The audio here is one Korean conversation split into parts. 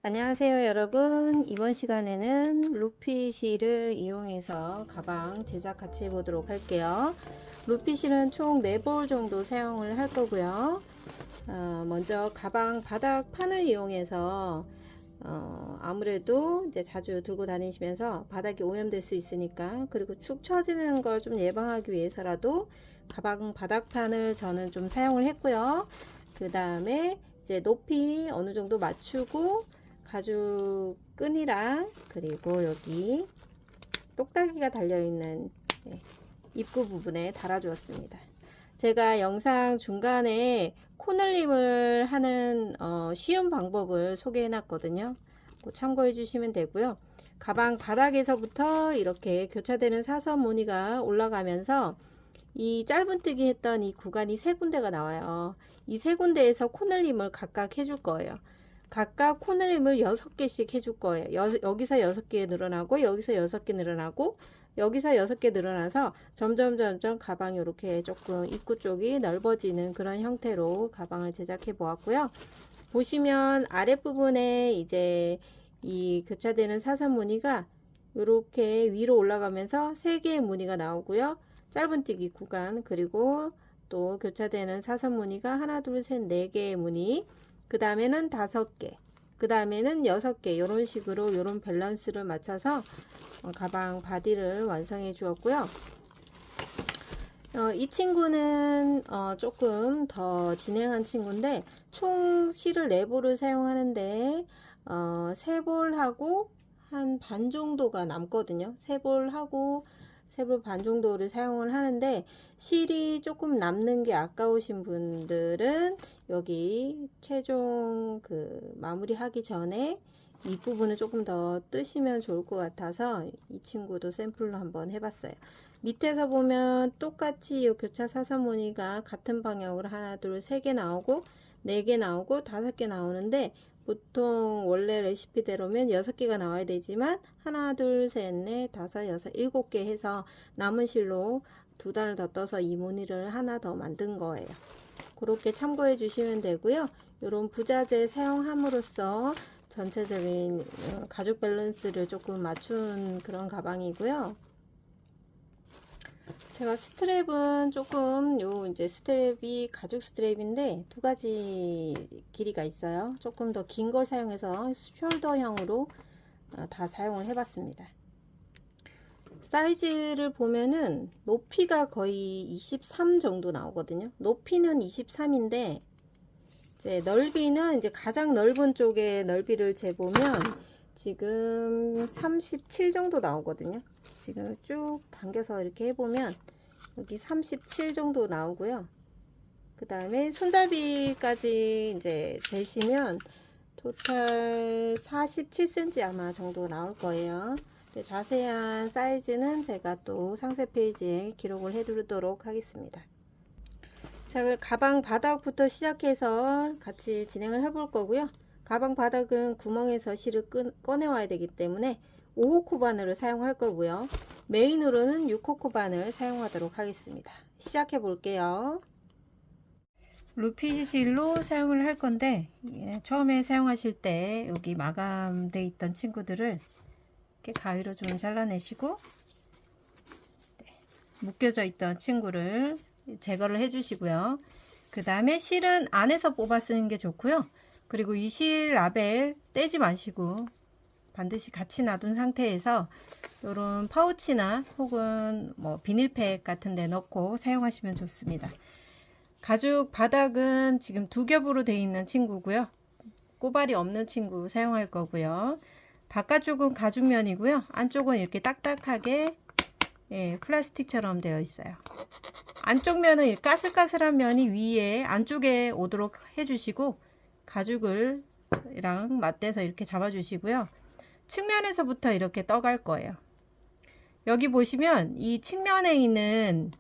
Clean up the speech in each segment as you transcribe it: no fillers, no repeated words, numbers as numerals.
안녕하세요 여러분. 이번 시간에는 루피실을 이용해서 가방 제작 같이 해보도록 할게요. 루피실은 총 4볼 정도 사용을 할 거고요. 먼저 가방 바닥판을 이용해서 아무래도 이제 자주 들고 다니시면서 바닥이 오염될 수 있으니까, 그리고 축 처지는 걸 좀 예방하기 위해서라도 가방 바닥판을 저는 좀 사용을 했고요. 그 다음에 이제 높이 어느 정도 맞추고 가죽 끈이랑, 그리고 여기 똑딱이가 달려있는 입구 부분에 달아 주었습니다. 제가 영상 중간에 코늘림을 하는 쉬운 방법을 소개해 놨거든요. 참고해 주시면 되고요. 가방 바닥에서부터 이렇게 교차되는 사선 무늬가 올라가면서 이 짧은뜨기 했던 이 구간이 3군데가 나와요. 이 3군데에서 코늘림을 각각 해줄 거예요. 각각 코늘림을 6개씩 해줄 거예요. 여기서 6개 늘어나고, 여기서 6개 늘어나고, 여기서 6개 늘어나서 점점 가방이 이렇게 조금 입구 쪽이 넓어지는 그런 형태로 가방을 제작해 보았고요. 보시면 아랫부분에 이제 이 교차되는 사선 무늬가 이렇게 위로 올라가면서 3개의 무늬가 나오고요. 짧은뜨기 구간, 그리고 또 교차되는 사선 무늬가 하나, 둘, 셋, 4개의 무늬, 그 다음에는 5개, 그 다음에는 6개, 이런 식으로 이런 밸런스를 맞춰서 가방 바디를 완성해 주었고요. 이 친구는 조금 더 진행한 친구인데, 총 실을 4볼을 사용하는데 3볼하고 한 반 정도가 남거든요. 3볼하고 3볼 반 정도를 사용을 하는데, 실이 조금 남는 게 아까우신 분들은 여기 최종 그 마무리 하기 전에 윗부분을 조금 더 뜨시면 좋을 것 같아서 이 친구도 샘플로 한번 해봤어요. 밑에서 보면 똑같이 이 교차 사선 무늬가 같은 방향으로 하나, 둘, 3개 나오고 4개 나오고 5개 나오는데, 보통 원래 레시피대로면 6개가 나와야 되지만 하나, 둘, 셋, 넷, 다섯, 여섯, 7개 해서 남은 실로 2단을 더 떠서 이 무늬를 하나 더 만든 거예요. 그렇게 참고해 주시면 되고요. 이런 부자재 사용함으로써 전체적인 가죽 밸런스를 조금 맞춘 그런 가방이고요. 제가 스트랩은 조금 이제 스트랩이 가죽 스트랩인데 2가지 길이가 있어요. 조금 더 긴 걸 사용해서 숄더형으로 다 사용을 해봤습니다. 사이즈를 보면은 높이가 거의 23 정도 나오거든요. 높이는 23인데 이제 넓이는 이제 가장 넓은 쪽의 넓이를 재보면 지금 37 정도 나오거든요. 지금 쭉 당겨서 이렇게 해보면 여기 37 정도 나오고요. 그 다음에 손잡이까지 이제 재시면 토탈 47cm 아마 정도 나올 거예요. 자세한 사이즈는 제가 또 상세 페이지에 기록을 해 두도록 하겠습니다. 자, 가방 바닥부터 시작해서 같이 진행을 해 볼 거고요. 가방 바닥은 구멍에서 실을 꺼내 와야 되기 때문에 5호 코바늘을 사용할 거고요. 메인으로는 6호 코바늘 사용하도록 하겠습니다. 시작해 볼게요. 루피실로 사용을 할 건데, 처음에 사용하실 때 여기 마감돼 있던 친구들을 이렇게 가위로 좀 잘라내시고, 묶여져 있던 친구를 제거를 해 주시고요. 그 다음에 실은 안에서 뽑아 쓰는 게 좋고요. 그리고 이 실 라벨 떼지 마시고 반드시 같이 놔둔 상태에서 이런 파우치나 혹은 뭐 비닐팩 같은 데 넣고 사용하시면 좋습니다. 가죽 바닥은 지금 2겹으로 되어 있는 친구고요. 꼬발이 없는 친구 사용할 거고요. 바깥쪽은 가죽면이고요. 안쪽은 이렇게 딱딱하게 플라스틱처럼 되어 있어요. 안쪽 면은 까슬까슬한 면이 위에 안쪽에 오도록 해주시고, 가죽을 랑 맞대서 이렇게 잡아주시고요. 측면에서부터 이렇게 떠갈 거예요. 여기 보시면 이 측면에 있는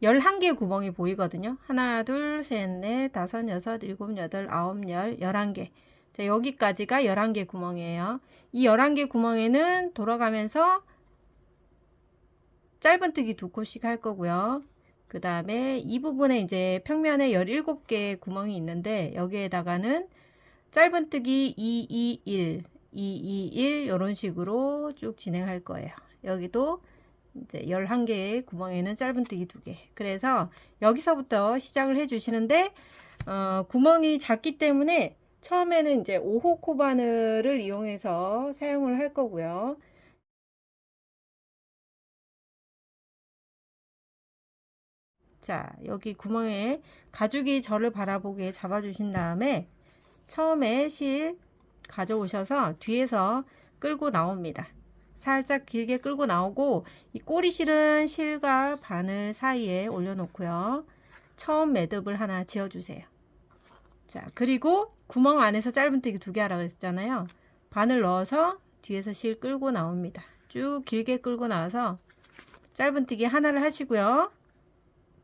11개 구멍이 보이거든요. 하나, 둘, 셋, 넷, 다섯, 여섯, 일곱, 여덟, 아홉, 열, 11개. 자, 여기까지가 11개 구멍이에요. 이 11개 구멍에는 돌아가면서 짧은뜨기 2코씩 할 거고요. 그 다음에 이 부분에 이제 평면에 17개 구멍이 있는데, 여기에다가는 짧은뜨기 221, 221 이런 식으로 쭉 진행할 거예요. 여기도 이제 11개의 구멍에는 짧은뜨기 2개. 그래서 여기서부터 시작을 해 주시는데 구멍이 작기 때문에 처음에는 이제 5호 코바늘을 이용해서 사용을 할 거고요. 자, 여기 구멍에 가죽이 저를 바라보게 잡아 주신 다음에 처음에 실 가져오셔서 뒤에서 끌고 나옵니다. 살짝 길게 끌고 나오고 이 꼬리실은 실과 바늘 사이에 올려놓고요. 처음 매듭을 하나 지어주세요. 자, 그리고 구멍 안에서 짧은뜨기 2개 하라 그랬잖아요. 바늘 넣어서 뒤에서 실 끌고 나옵니다. 쭉 길게 끌고 나와서 짧은뜨기 하나를 하시고요.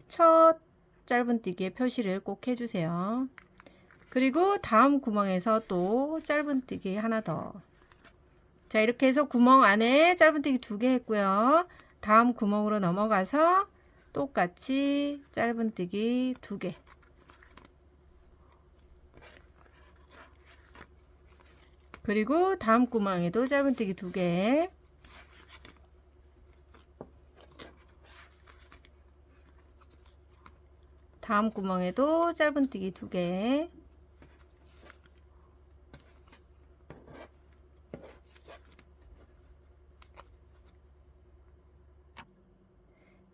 첫 짧은뜨기의 표시를 꼭 해주세요. 그리고 다음 구멍에서 또 짧은뜨기 하나 더. 자, 이렇게 해서 구멍 안에 짧은뜨기 2개 했고요. 다음 구멍으로 넘어가서 똑같이 짧은뜨기 2개. 그리고 다음 구멍에도 짧은뜨기 2개. 다음 구멍에도 짧은뜨기 2개.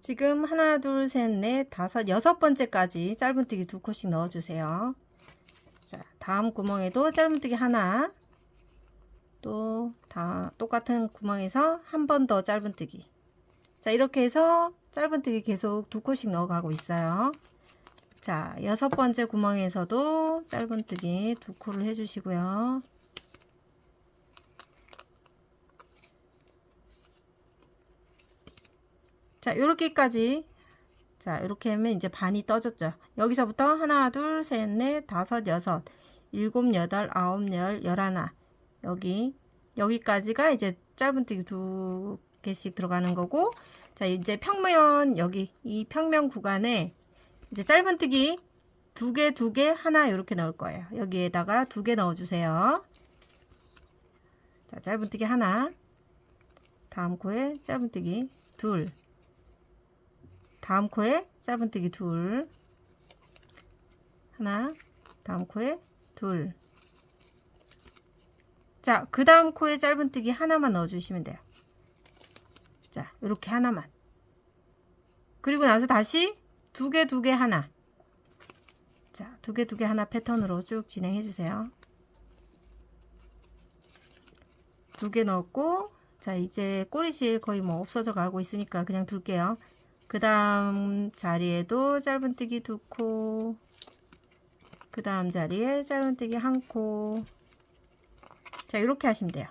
지금 하나, 둘, 셋, 넷, 다섯, 6번째까지 짧은뜨기 2코씩 넣어주세요. 자, 다음 구멍에도 짧은뜨기 하나, 또 다 똑같은 구멍에서 한 번 더 짧은뜨기. 자, 이렇게 해서 짧은뜨기 계속 2코씩 넣어가고 있어요. 자, 6번째 구멍에서도 짧은뜨기 2코를 해주시고요. 자, 요렇게까지. 자, 이렇게 하면 이제 반이 떠졌죠. 여기서부터 하나, 둘, 셋, 넷, 다섯, 여섯, 일곱, 여덟, 아홉, 열, 열하나. 여기까지가 이제 짧은뜨기 2개씩 들어가는 거고. 자, 이제 평면, 여기 이 평면 구간에 이제 짧은뜨기 2개, 2개, 하나 이렇게 넣을 거예요. 여기에다가 2개 넣어주세요. 자, 짧은뜨기 하나. 다음 코에 짧은뜨기 둘. 다음 코에 짧은뜨기 둘. 하나. 다음 코에 둘. 자, 그 다음 코에 짧은뜨기 하나만 넣어주시면 돼요. 자, 이렇게 하나만. 그리고 나서 다시 2개, 2개, 하나. 자, 2개, 2개, 하나 패턴으로 쭉 진행해 주세요. 2개 넣었고, 자, 이제 꼬리실 거의 뭐 없어져 가고 있으니까 그냥 둘게요. 그 다음 자리에도 짧은뜨기 2코, 그 다음 자리에 짧은뜨기 1코. 자, 이렇게 하시면 돼요.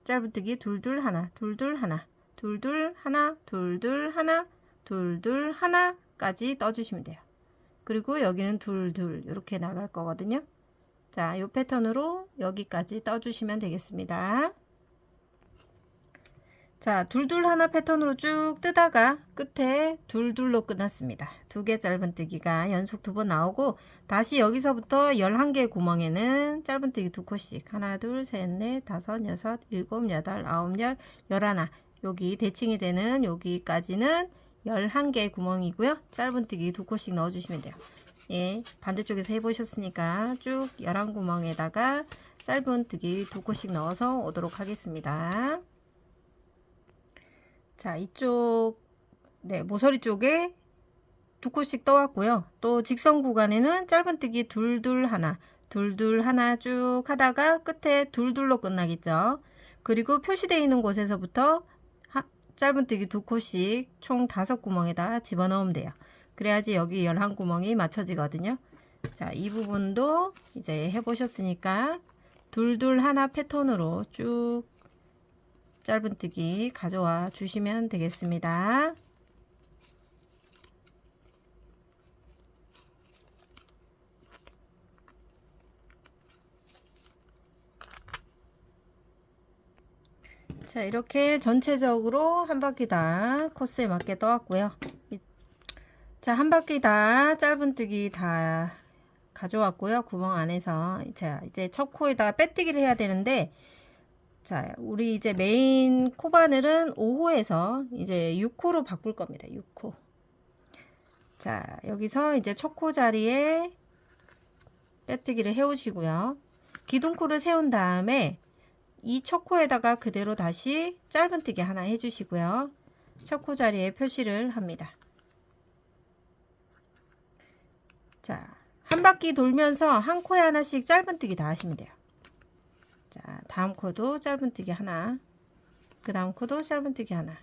짧은뜨기 둘둘 하나, 둘둘 하나, 둘둘 하나, 둘둘 하나, 둘둘 하나까지 떠주시면 돼요. 그리고 여기는 둘둘 이렇게 나갈 거거든요. 자, 이 패턴으로 여기까지 떠주시면 되겠습니다. 자, 둘둘 하나 패턴으로 쭉 뜨다가 끝에 둘둘로 끝났습니다. 2개 짧은뜨기가 연속 2번 나오고, 다시 여기서부터 11개 구멍에는 짧은뜨기 2코씩 하나, 둘, 셋, 넷, 다섯, 여섯, 일곱, 여덟, 아홉, 열, 열하나. 여기 대칭이 되는 여기까지는 11개 구멍이고요. 짧은뜨기 2코씩 넣어주시면 돼요. 예, 반대쪽에서 해보셨으니까 쭉 11구멍에다가 짧은뜨기 2코씩 넣어서 오도록 하겠습니다. 자, 이쪽 네, 모서리 쪽에 2코씩 떠왔고요. 또 직선 구간에는 짧은뜨기 둘둘 하나, 둘둘 하나 쭉 하다가 끝에 둘둘로 끝나겠죠. 그리고 표시되어 있는 곳에서부터 짧은뜨기 2코씩 총 5구멍에다 집어넣으면 돼요. 그래야지 여기 11구멍이 맞춰지거든요. 자, 이 부분도 이제 해보셨으니까 둘둘 하나 패턴으로 쭉 짧은뜨기 가져와 주시면 되겠습니다. 자, 이렇게 전체적으로 한 바퀴 다 코스에 맞게 떠왔고요. 자, 한 바퀴 다 짧은뜨기 다 가져왔고요. 구멍 안에서. 자, 이제 첫 코에다가 빼뜨기를 해야 되는데, 자, 우리 이제 메인 코바늘은 5호에서 이제 6호로 바꿀 겁니다. 6호. 자, 여기서 이제 첫 코 자리에 빼뜨기를 해오시고요. 기둥코를 세운 다음에 이 첫 코에다가 그대로 다시 짧은뜨기 하나 해주시고요. 첫 코 자리에 표시를 합니다. 자, 한 바퀴 돌면서 한 코에 하나씩 짧은뜨기 다 하시면 돼요. 자, 다음 코도 짧은뜨기 하나, 그 다음 코도 짧은뜨기 하나.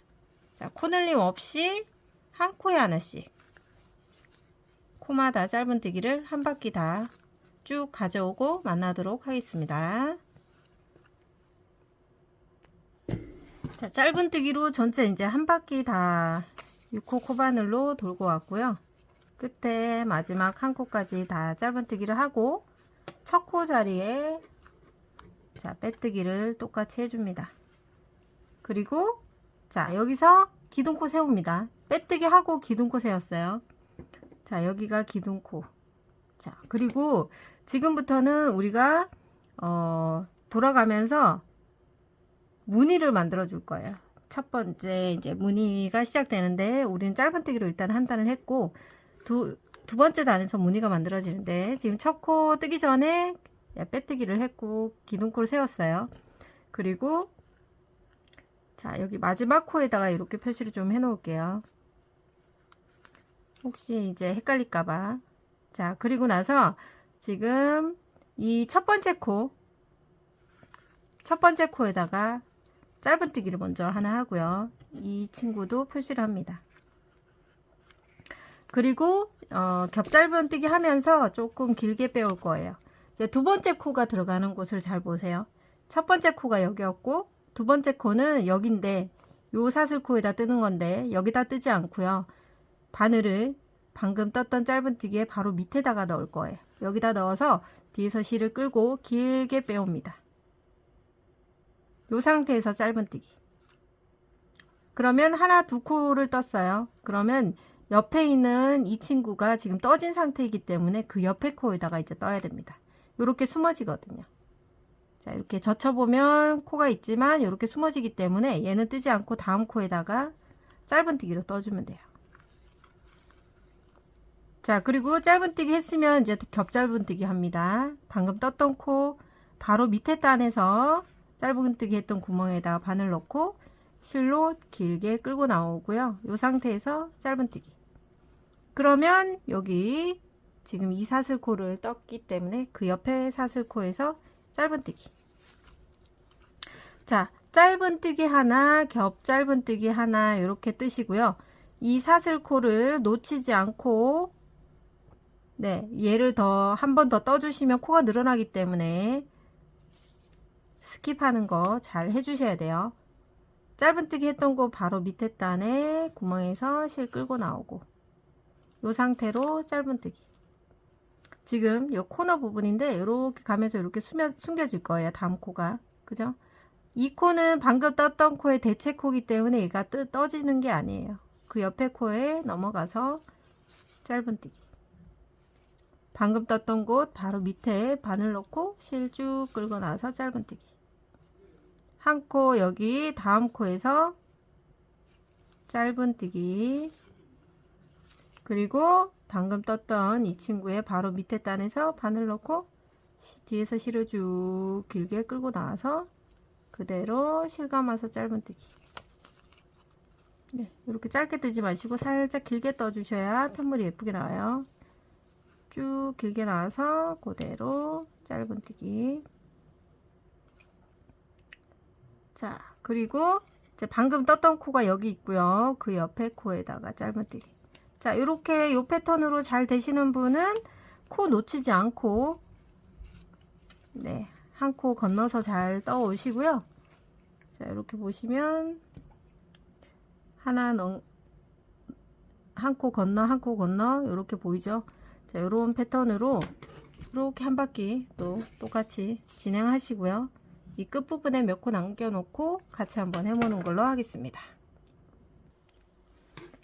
자, 코늘림 없이 한 코에 하나씩 코마다 짧은뜨기를 한 바퀴 다 쭉 가져오고 만나도록 하겠습니다. 자, 짧은뜨기로 전체 이제 한 바퀴 다 6코 코바늘로 돌고 왔고요. 끝에 마지막 한 코까지 다 짧은뜨기를 하고 첫 코 자리에 자, 빼뜨기를 똑같이 해줍니다. 그리고 자, 여기서 기둥코 세웁니다. 빼뜨기 하고 기둥코 세웠어요. 자, 여기가 기둥코. 자, 그리고 지금부터는 우리가 돌아가면서 무늬를 만들어 줄 거예요. 첫 번째 이제 무늬가 시작되는데 우리는 짧은뜨기로 일단 한 단을 했고 두 번째 단에서 무늬가 만들어지는데 지금 첫 코 뜨기 전에 빼뜨기를 했고 기둥코를 세웠어요. 그리고 자, 여기 마지막 코에다가 이렇게 표시를 좀 해 놓을게요. 혹시 이제 헷갈릴까봐. 자, 그리고 나서 지금 이 첫 번째 코에다가 짧은뜨기를 먼저 하나 하고요. 이 친구도 표시를 합니다. 그리고 겹 짧은뜨기 하면서 조금 길게 빼올 거예요. 이제 두 번째 코가 들어가는 곳을 잘 보세요. 첫 번째 코가 여기였고 두 번째 코는 여기인데 요 사슬코에다 뜨는 건데 여기다 뜨지 않고요. 바늘을 방금 떴던 짧은뜨기에 바로 밑에다가 넣을 거예요. 여기다 넣어서 뒤에서 실을 끌고 길게 빼옵니다. 요 상태에서 짧은뜨기. 그러면 하나 두 코를 떴어요. 그러면 옆에 있는 이 친구가 지금 떠진 상태이기 때문에 그 옆에 코에다가 이제 떠야 됩니다. 요렇게 숨어지거든요. 자, 이렇게 젖혀보면 코가 있지만 이렇게 숨어지기 때문에 얘는 뜨지 않고 다음 코에다가 짧은뜨기로 떠주면 돼요. 자, 그리고 짧은뜨기 했으면 이제 겹 짧은뜨기 합니다. 방금 떴던 코 바로 밑에 단에서 짧은뜨기 했던 구멍에다가 바늘 넣고 실로 길게 끌고 나오고요. 이 상태에서 짧은뜨기. 그러면 여기 지금 이 사슬코를 떴기 때문에 그 옆에 사슬코에서 짧은뜨기. 자, 짧은뜨기 하나, 겹 짧은뜨기 하나 이렇게 뜨시고요. 이 사슬코를 놓치지 않고 네, 얘를 더 한 번 더 떠주시면 코가 늘어나기 때문에 스킵하는 거 잘 해주셔야 돼요. 짧은뜨기 했던 거 바로 밑에 단에 구멍에서 실 끌고 나오고 이 상태로 짧은뜨기. 지금 이 코너 부분인데 이렇게 가면서 이렇게 숨겨질 거예요. 다음 코가. 그죠? 이 코는 방금 떴던 코의 대체 코기 때문에 얘가 떠지는 게 아니에요. 그 옆에 코에 넘어가서 짧은뜨기. 방금 떴던 곳 바로 밑에 바늘 넣고 실 쭉 끌고 나서 짧은뜨기. 한 코 여기 다음 코에서 짧은뜨기. 그리고 방금 떴던 이 친구의 바로 밑에 단에서 바늘 넣고 뒤에서 실을 쭉 길게 끌고 나와서 그대로 실 감아서 짧은뜨기. 네, 이렇게 짧게 뜨지 마시고 살짝 길게 떠주셔야 편물이 예쁘게 나와요. 쭉 길게 나와서 그대로 짧은뜨기. 자, 그리고 이제 방금 떴던 코가 여기 있고요. 그 옆에 코에다가 짧은뜨기. 자, 이렇게 요 패턴으로 잘 되시는 분은 코 놓치지 않고 네, 한 코 건너서 잘 떠 오시고요. 자, 이렇게 보시면 한 코 건너 한 코 건너 이렇게 보이죠? 자, 이런 패턴으로 이렇게 한 바퀴 또 똑같이 진행하시고요. 이 끝부분에 몇 코 남겨 놓고 같이 한번 해보는 걸로 하겠습니다.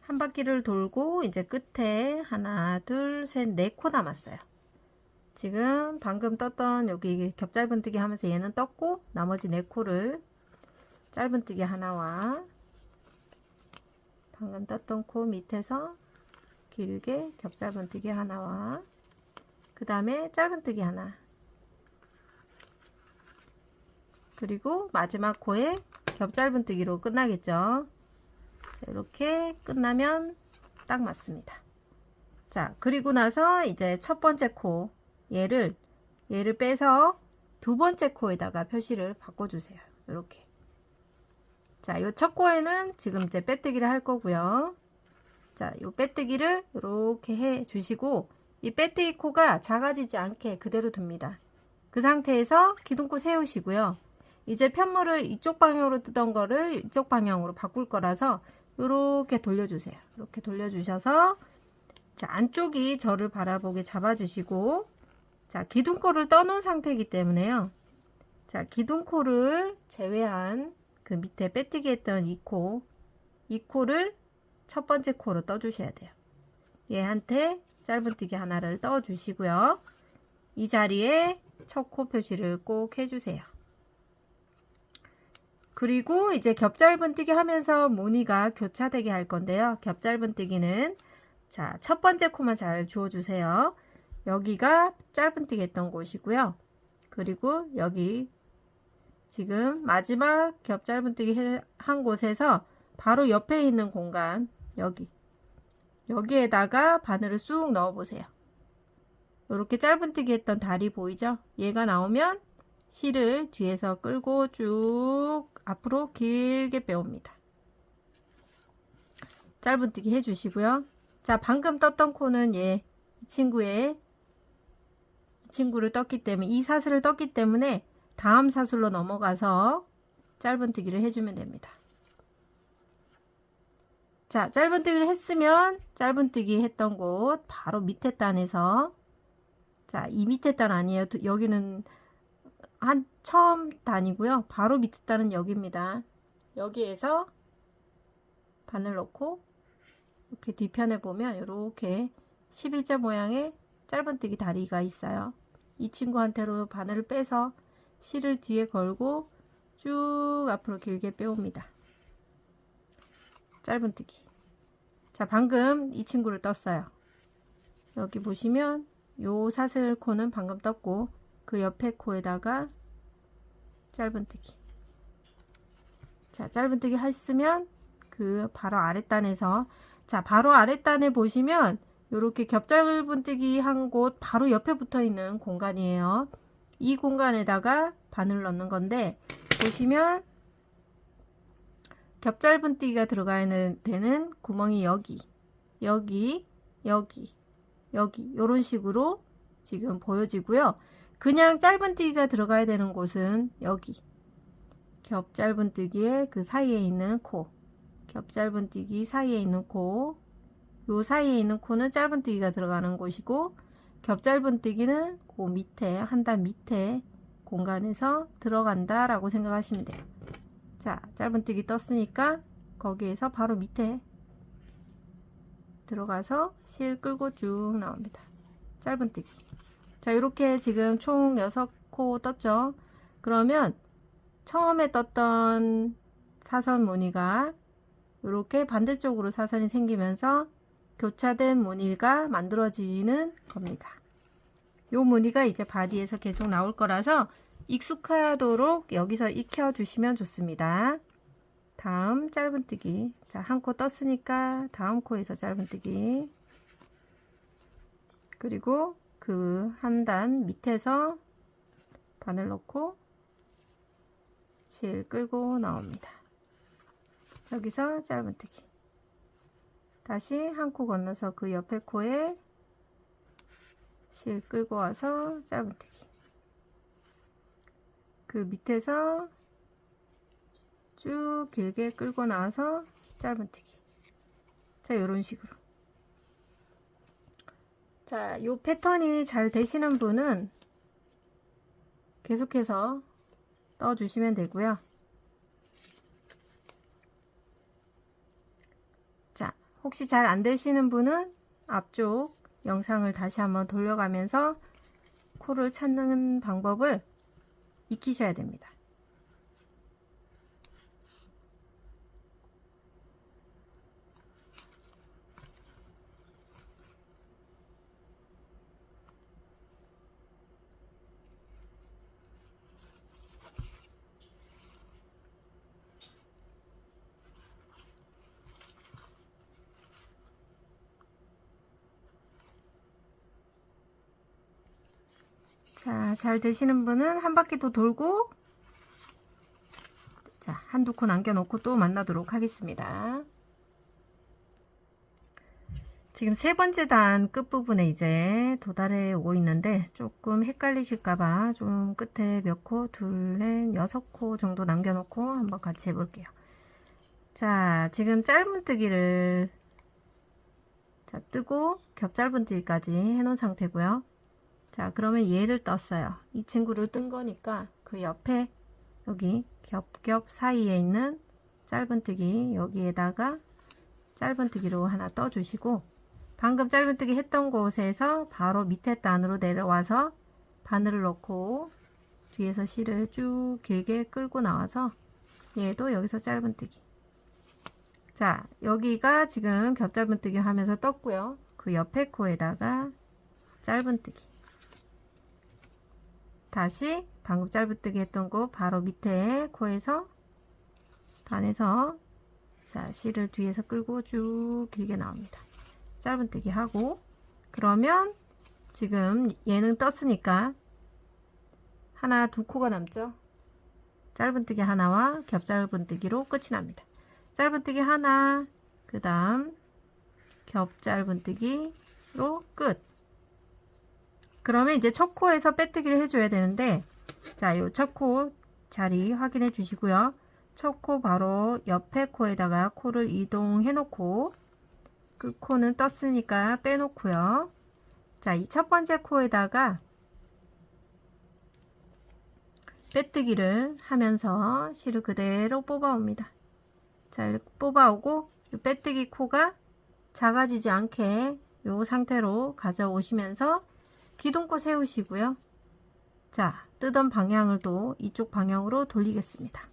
한 바퀴를 돌고 이제 끝에 하나 둘 셋 네 코 남았어요. 지금 방금 떴던 여기 겹짧은뜨기 하면서 얘는 떴고 나머지 4코를 짧은뜨기 하나와 방금 떴던 코 밑에서 길게 겹짧은뜨기 하나와 그 다음에 짧은뜨기 하나, 그리고 마지막 코에 겹짧은뜨기로 끝나겠죠. 이렇게 끝나면 딱 맞습니다. 자, 그리고 나서 이제 첫 번째 코 얘를 빼서 두 번째 코에다가 표시를 바꿔주세요. 이렇게. 자, 요 첫 코에는 지금 이제 빼뜨기를 할 거고요. 자, 요 빼뜨기를 이렇게 해 주시고 이 빼뜨기 코가 작아지지 않게 그대로 둡니다. 그 상태에서 기둥코 세우시고요. 이제 편물을 이쪽 방향으로 뜨던 거를 이쪽 방향으로 바꿀 거라서 이렇게 돌려주세요. 이렇게 돌려주셔서 자, 안쪽이 저를 바라보게 잡아주시고 자, 기둥코를 떠놓은 상태이기 때문에요. 자, 기둥코를 제외한 그 밑에 빼뜨기 했던 이 코를 첫 번째 코로 떠주셔야 돼요. 얘한테 짧은뜨기 하나를 떠 주시고요. 이 자리에 첫 코 표시를 꼭 해주세요. 그리고 이제 겹짧은뜨기 하면서 무늬가 교차되게 할 건데요. 겹짧은뜨기는 자, 첫 번째 코만 잘 주워주세요. 여기가 짧은뜨기 했던 곳이고요. 그리고 여기 지금 마지막 겹짧은뜨기 한 곳에서 바로 옆에 있는 공간 여기에다가 바늘을 쑥 넣어 보세요. 이렇게 짧은뜨기 했던 다리 보이죠? 얘가 나오면 실을 뒤에서 끌고 쭉 앞으로 길게 빼옵니다. 짧은뜨기 해주시고요. 자, 방금 떴던 코는 이 친구를 떴기 때문에 이 사슬을 떴기 때문에 다음 사슬로 넘어가서 짧은뜨기를 해주면 됩니다. 자, 짧은뜨기를 했으면 짧은뜨기 했던 곳 바로 밑에 단에서 자, 이 밑에 단 아니에요. 여기는 한 처음 단이고요. 바로 밑에 단은 여기입니다. 여기에서 바늘 넣고 이렇게 뒤편에 보면 이렇게 11자 모양의 짧은뜨기 다리가 있어요. 이 친구한테로 바늘을 빼서 실을 뒤에 걸고 쭉 앞으로 길게 빼옵니다. 짧은뜨기. 자, 방금 이 친구를 떴어요. 여기 보시면 요 사슬 코는 방금 떴고 그 옆에 코에다가 짧은뜨기. 자, 짧은뜨기 했으면 그 바로 아랫단에서 자, 바로 아랫단에 보시면 이렇게 겹짧은뜨기 한 곳 바로 옆에 붙어 있는 공간이에요. 이 공간에다가 바늘 넣는 건데 보시면 겹짧은뜨기가 들어가야 되는 구멍이 여기 이런 식으로 지금 보여지고요. 그냥 짧은뜨기가 들어가야 되는 곳은 여기 겹짧은뜨기의 그 사이에 있는 코, 겹짧은뜨기 사이에 있는 코, 요 사이에 있는 코는 짧은뜨기가 들어가는 곳이고 겹짧은뜨기는 그 밑에 한 단 밑에 공간에서 들어간다 라고 생각하시면 돼요. 자, 짧은뜨기 떴으니까 거기에서 바로 밑에 들어가서 실 끌고 쭉 나옵니다. 짧은뜨기. 자, 이렇게 지금 총 6코 떴죠. 그러면 처음에 떴던 사선 무늬가 이렇게 반대쪽으로 사선이 생기면서 교차된 무늬가 만들어지는 겁니다. 요 무늬가 이제 바디에서 계속 나올 거라서 익숙하도록 여기서 익혀 주시면 좋습니다. 다음 짧은뜨기. 자, 한 코 떴으니까 다음 코에서 짧은뜨기. 그리고 그 한 단 밑에서 바늘 넣고 실 끌고 나옵니다. 여기서 짧은뜨기. 다시 한 코 건너서 그 옆에 코에 실 끌고 와서 짧은뜨기. 그 밑에서 쭉 길게 끌고 나와서 짧은뜨기. 자, 이런 식으로. 자, 요 패턴이 잘 되시는 분은 계속해서 떠 주시면 되고요. 자, 혹시 잘 안 되시는 분은 앞쪽 영상을 다시 한번 돌려가면서 코를 찾는 방법을 익히셔야 됩니다. 자, 잘 되시는 분은 한 바퀴 더 돌고, 자, 한두 코 남겨놓고 또 만나도록 하겠습니다. 지금 세 번째 단 끝부분에 이제 도달해 오고 있는데 조금 헷갈리실까봐 좀 끝에 몇 코, 둘, 넷, 6코 정도 남겨놓고 한번 같이 해볼게요. 자, 지금 짧은뜨기를 자, 뜨고 겹 짧은뜨기까지 해놓은 상태고요. 자, 그러면 얘를 떴어요. 이 친구를 뜬 거니까 그 옆에 여기 겹겹 사이에 있는 짧은뜨기 여기에다가 짧은뜨기로 하나 떠주시고, 방금 짧은뜨기 했던 곳에서 바로 밑에 단으로 내려와서 바늘을 넣고 뒤에서 실을 쭉 길게 끌고 나와서 얘도 여기서 짧은뜨기. 자, 여기가 지금 겹 짧은뜨기 하면서 떴고요. 그 옆에 코에다가 짧은뜨기. 다시 방금 짧은뜨기 했던 곳 바로 밑에 코에서 단에서 자, 실을 뒤에서 끌고 쭉 길게 나옵니다. 짧은뜨기 하고, 그러면 지금 얘는 떴으니까 하나 두 코가 남죠. 짧은뜨기 하나와 겹 짧은뜨기로 끝이 납니다. 짧은뜨기 하나, 그 다음 겹 짧은뜨기로 끝. 그러면 이제 첫 코에서 빼뜨기를 해줘야 되는데, 자, 요 첫 코 자리 확인해 주시고요. 첫 코 바로 옆에 코에다가 코를 이동해 놓고, 그 코는 떴으니까 빼놓고요. 자, 이 첫 번째 코에다가 빼뜨기를 하면서 실을 그대로 뽑아옵니다. 자, 이렇게 뽑아오고 이 빼뜨기 코가 작아지지 않게 이 상태로 가져오시면서 기둥코 세우시고요. 자, 뜨던 방향을 또 이쪽 방향으로 돌리겠습니다.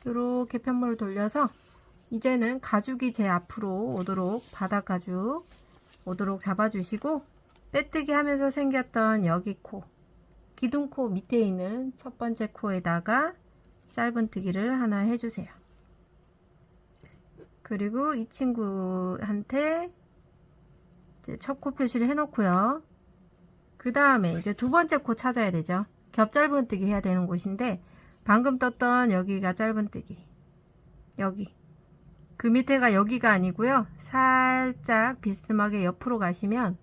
이렇게 편물을 돌려서 이제는 가죽이 제 앞으로 오도록, 바닥 가죽 오도록 잡아주시고, 빼뜨기 하면서 생겼던 여기 코, 기둥코 밑에 있는 첫 번째 코에다가 짧은뜨기를 하나 해주세요. 그리고 이 친구한테 이제 첫 코 표시를 해놓고요. 그 다음에 이제 두 번째 코 찾아야 되죠. 겹 짧은뜨기 해야 되는 곳인데, 방금 떴던 여기가 짧은뜨기, 여기 그 밑에가 여기가 아니고요. 살짝 비스듬하게 옆으로 가시면,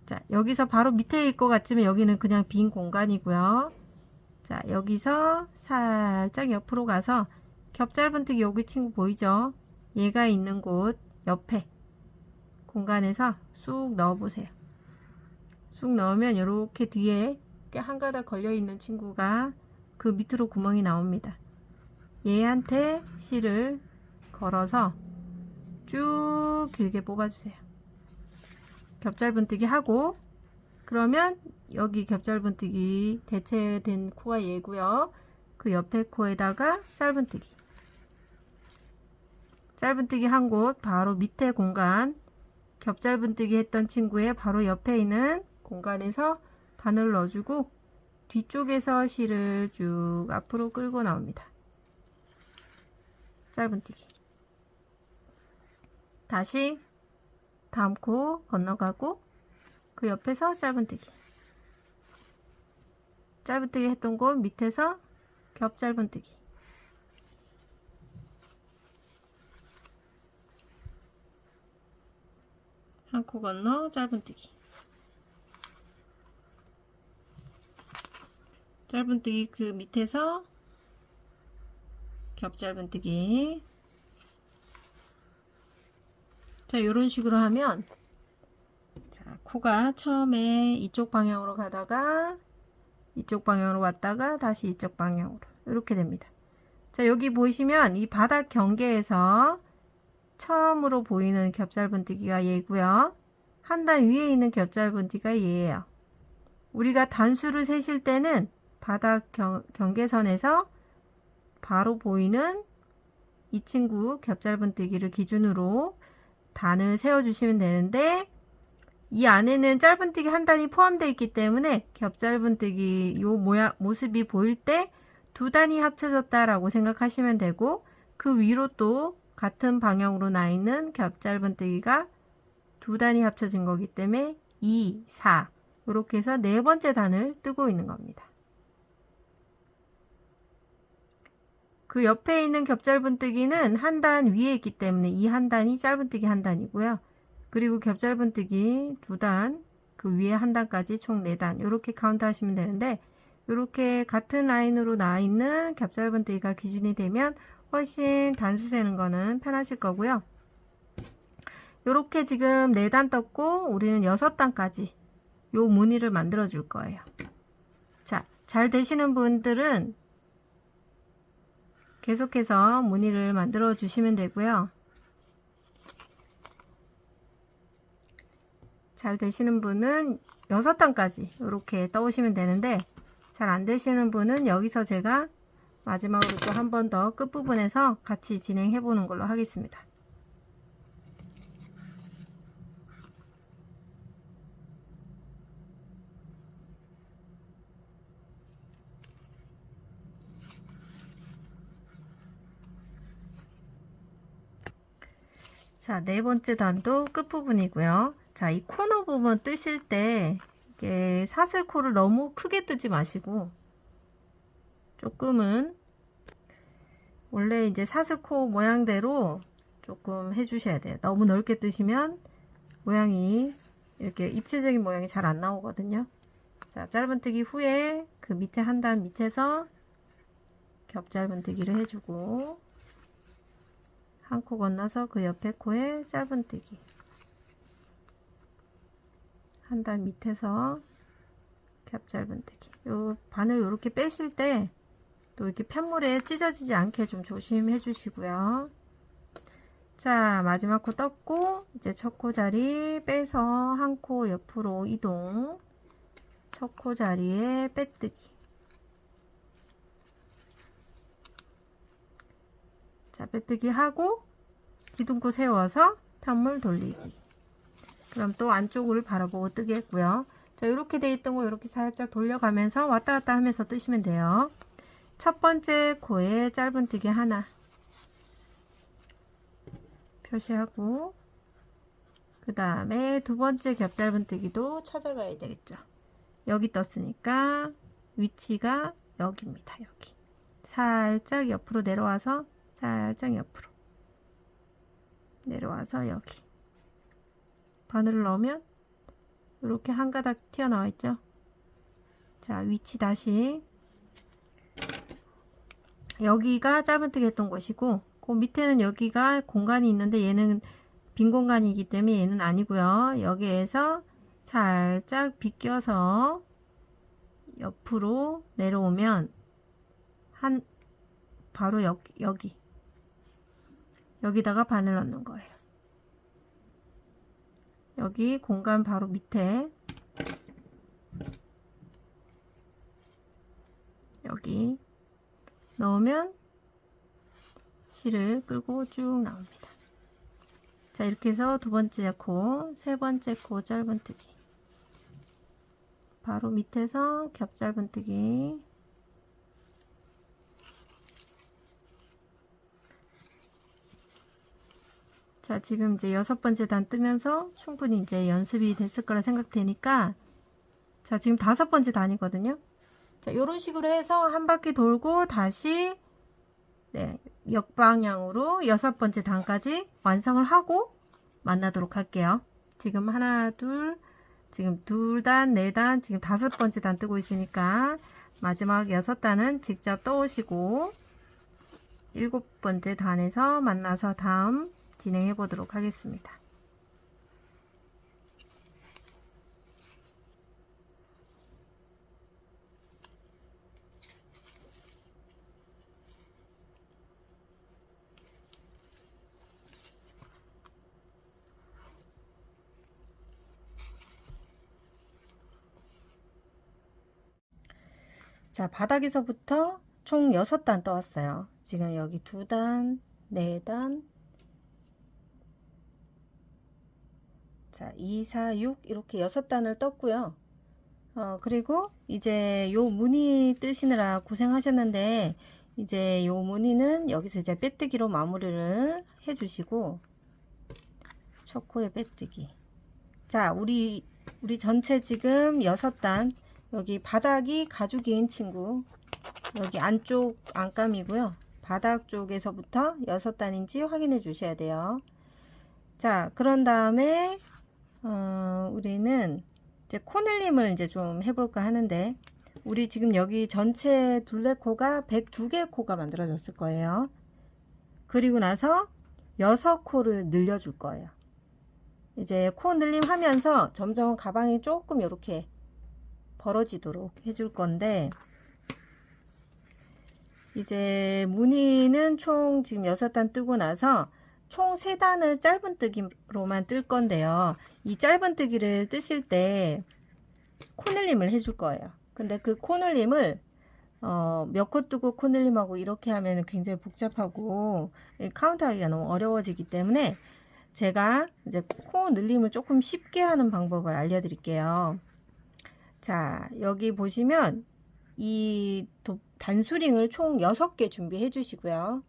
자, 여기서 바로 밑에일 것 같지만 여기는 그냥 빈 공간이고요. 자, 여기서 살짝 옆으로 가서 겹 짧은뜨기 여기 친구 보이죠? 얘가 있는 곳 옆에 공간에서 쑥 넣어 보세요. 쑥 넣으면 이렇게 뒤에 한 가닥 걸려 있는 친구가 그 밑으로 구멍이 나옵니다. 얘한테 실을 걸어서 쭉 길게 뽑아주세요. 겹 짧은뜨기 하고, 그러면 여기 겹 짧은뜨기 대체된 코가 얘고요. 그 옆에 코에다가 짧은뜨기. 짧은뜨기 한 곳 바로 밑에 공간, 겹 짧은뜨기 했던 친구의 바로 옆에 있는 공간에서 바늘 넣어주고 뒤쪽에서 실을 쭉 앞으로 끌고 나옵니다. 짧은뜨기. 다시 다음 코 건너가고 그 옆에서 짧은뜨기. 짧은뜨기 했던 곳 밑에서 겹 짧은뜨기. 한 코 건너 짧은뜨기. 짧은뜨기 그 밑에서 겹 짧은뜨기. 자, 이런 식으로 하면, 자, 코가 처음에 이쪽 방향으로 가다가 이쪽 방향으로 왔다가 다시 이쪽 방향으로 이렇게 됩니다. 자, 여기 보시면 이 바닥 경계에서 처음으로 보이는 겹 짧은뜨기가 얘고요. 한 단 위에 있는 겹 짧은뜨기가 얘예요. 우리가 단수를 세실 때는 바닥 경계선에서 바로 보이는 이 친구 겹짧은뜨기를 기준으로 단을 세워주시면 되는데, 이 안에는 짧은뜨기 한 단이 포함되어 있기 때문에 겹짧은뜨기 요 모습이 보일 때 두 단이 합쳐졌다라고 생각하시면 되고, 그 위로 또 같은 방향으로 나 있는 겹짧은뜨기가 두 단이 합쳐진 거기 때문에 2, 4 이렇게 해서 네 번째 단을 뜨고 있는 겁니다. 그 옆에 있는 겹짧은뜨기는 한 단 위에 있기 때문에 이 한 단이 짧은뜨기 한 단이고요. 그리고 겹짧은뜨기 두 단, 그 위에 한 단까지 총 4단 이렇게 카운트 하시면 되는데, 이렇게 같은 라인으로 나 있는 겹짧은뜨기가 기준이 되면 훨씬 단수 세는 거는 편하실 거고요. 이렇게 지금 4단 떴고 우리는 6단까지 요 무늬를 만들어 줄 거예요. 자, 잘 되시는 분들은 계속해서 무늬를 만들어 주시면 되고요. 잘 되시는 분은 6단까지 이렇게 떠오시면 되는데, 잘 안 되시는 분은 여기서 제가 마지막으로 또 한 번 더 끝부분에서 같이 진행해 보는 걸로 하겠습니다. 자, 네 번째 단도 끝부분이고요. 자, 이 코너 부분 뜨실 때 이게 사슬코를 너무 크게 뜨지 마시고, 조금은 원래 이제 사슬코 모양대로 조금 해주셔야 돼요. 너무 넓게 뜨시면 모양이 이렇게 입체적인 모양이 잘 안 나오거든요. 자, 짧은뜨기 후에 그 밑에 한 단 밑에서 겹짧은뜨기를 해주고, 한 코 건너서 그 옆에 코에 짧은뜨기, 한 단 밑에서 겹짧은뜨기. 요 바늘 이렇게 빼실 때 또 이렇게 편물에 찢어지지 않게 좀 조심해 주시고요. 자, 마지막 코 떴고 이제 첫 코 자리 빼서 한 코 옆으로 이동. 첫 코 자리에 빼뜨기. 자, 빼뜨기 하고 기둥코 세워서 편물 돌리기. 그럼 또 안쪽을 바라보고 뜨겠고요. 자, 이렇게 돼 있던 거 이렇게 살짝 돌려가면서 왔다 갔다 하면서 뜨시면 돼요. 첫 번째 코에 짧은뜨기 하나 표시하고, 그 다음에 두 번째 겹짧은뜨기도 찾아가야 되겠죠. 여기 떴으니까 위치가 여기입니다. 여기 살짝 옆으로 내려와서, 살짝 옆으로 내려와서 여기 바늘을 넣으면 이렇게 한 가닥 튀어나와 있죠. 자, 위치 다시 여기가 짧은뜨기 했던 곳이고, 그 밑에는 여기가 공간이 있는데 얘는 빈 공간이기 때문에 얘는 아니고요. 여기에서 살짝 비껴서 옆으로 내려오면 바로 여기다가 바늘 넣는 거예요. 여기 공간 바로 밑에 여기 넣으면 실을 끌고 쭉 나옵니다. 자, 이렇게 해서 두 번째 코, 세 번째 코 짧은뜨기, 바로 밑에서 겹짧은뜨기, 자, 지금 이제 6번째 단 뜨면서 충분히 이제 연습이 됐을 거라 생각되니까, 자, 지금 5번째 단이거든요. 자, 이런 식으로 해서 한 바퀴 돌고 다시 역방향으로 6번째 단까지 완성을 하고 만나도록 할게요. 지금 하나, 둘, 지금 2단, 4단, 지금 5번째 단 뜨고 있으니까 마지막 6단은 직접 떠오시고 7번째 단에서 만나서 다음 진행해 보도록 하겠습니다. 자, 바닥에서부터 총 6단 떠왔어요. 지금 여기 2단, 4단, 자, 2, 4, 6 이렇게 6단을 떴고요. 그리고 이제 요 무늬 뜨시느라 고생하셨는데, 이제 요 무늬는 여기서 이제 빼뜨기로 마무리를 해주시고, 첫 코에 빼뜨기. 자, 우리 전체 지금 6단, 여기 바닥이 가죽인 친구, 여기 안쪽 안감이고요. 바닥 쪽에서부터 6단인지 확인해 주셔야 돼요. 자, 그런 다음에 우리는 이제 코늘림을 이제 좀 해볼까 하는데, 우리 지금 여기 전체 둘레코가 102개 코가 만들어졌을 거예요. 그리고 나서 6코를 늘려줄 거예요. 이제 코 늘림 하면서 점점 가방이 조금 이렇게 벌어지도록 해줄 건데, 이제 무늬는 총 지금 6단 뜨고 나서 총 3단을 짧은뜨기로만 뜰 건데요. 이 짧은뜨기를 뜨실 때 코늘림을 해줄 거예요. 근데 그 코늘림을 몇 코 뜨고 코늘림하고 이렇게 하면 굉장히 복잡하고 카운트하기가 너무 어려워지기 때문에 제가 이제 코 늘림을 조금 쉽게 하는 방법을 알려드릴게요. 자, 여기 보시면 이 단수링을 총 6개 준비해 주시고요.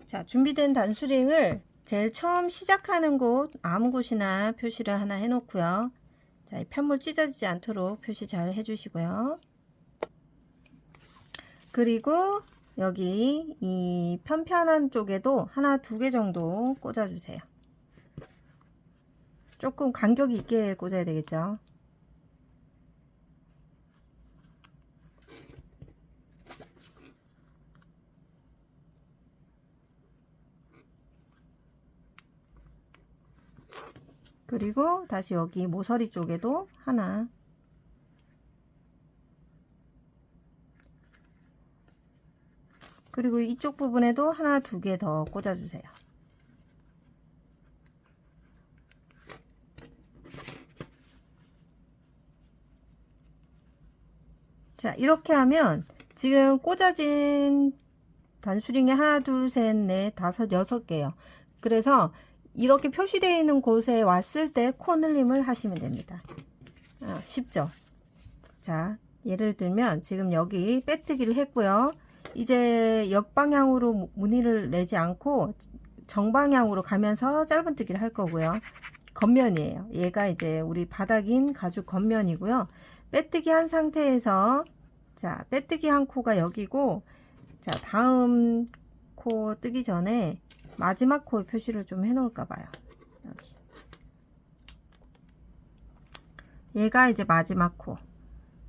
자, 준비된 단수링을 제일 처음 시작하는 곳 아무 곳이나 표시를 하나 해 놓고요. 자, 이 편물 찢어지지 않도록 표시 잘 해 주시고요. 그리고 여기 이 편편한 쪽에도 하나, 2개 정도 꽂아 주세요. 조금 간격이 있게 꽂아야 되겠죠. 그리고 다시 여기 모서리 쪽에도 하나, 그리고 이쪽 부분에도 하나, 2개 더 꽂아주세요. 자, 이렇게 하면 지금 꽂아진 단수링이 하나, 둘, 셋, 넷, 다섯, 6개요. 그래서 이렇게 표시되어 있는 곳에 왔을 때 코늘림을 하시면 됩니다. 쉽죠? 자, 예를 들면 지금 여기 빼뜨기를 했고요. 이제 역방향으로 무늬를 내지 않고 정방향으로 가면서 짧은뜨기를 할 거고요. 겉면이에요. 얘가 이제 우리 바닥인 가죽 겉면이고요. 빼뜨기 한 상태에서, 자, 빼뜨기 한 코가 여기고, 자, 다음 코 뜨기 전에 마지막 코 표시를 좀 해 놓을까 봐요. 여기. 얘가 이제 마지막 코.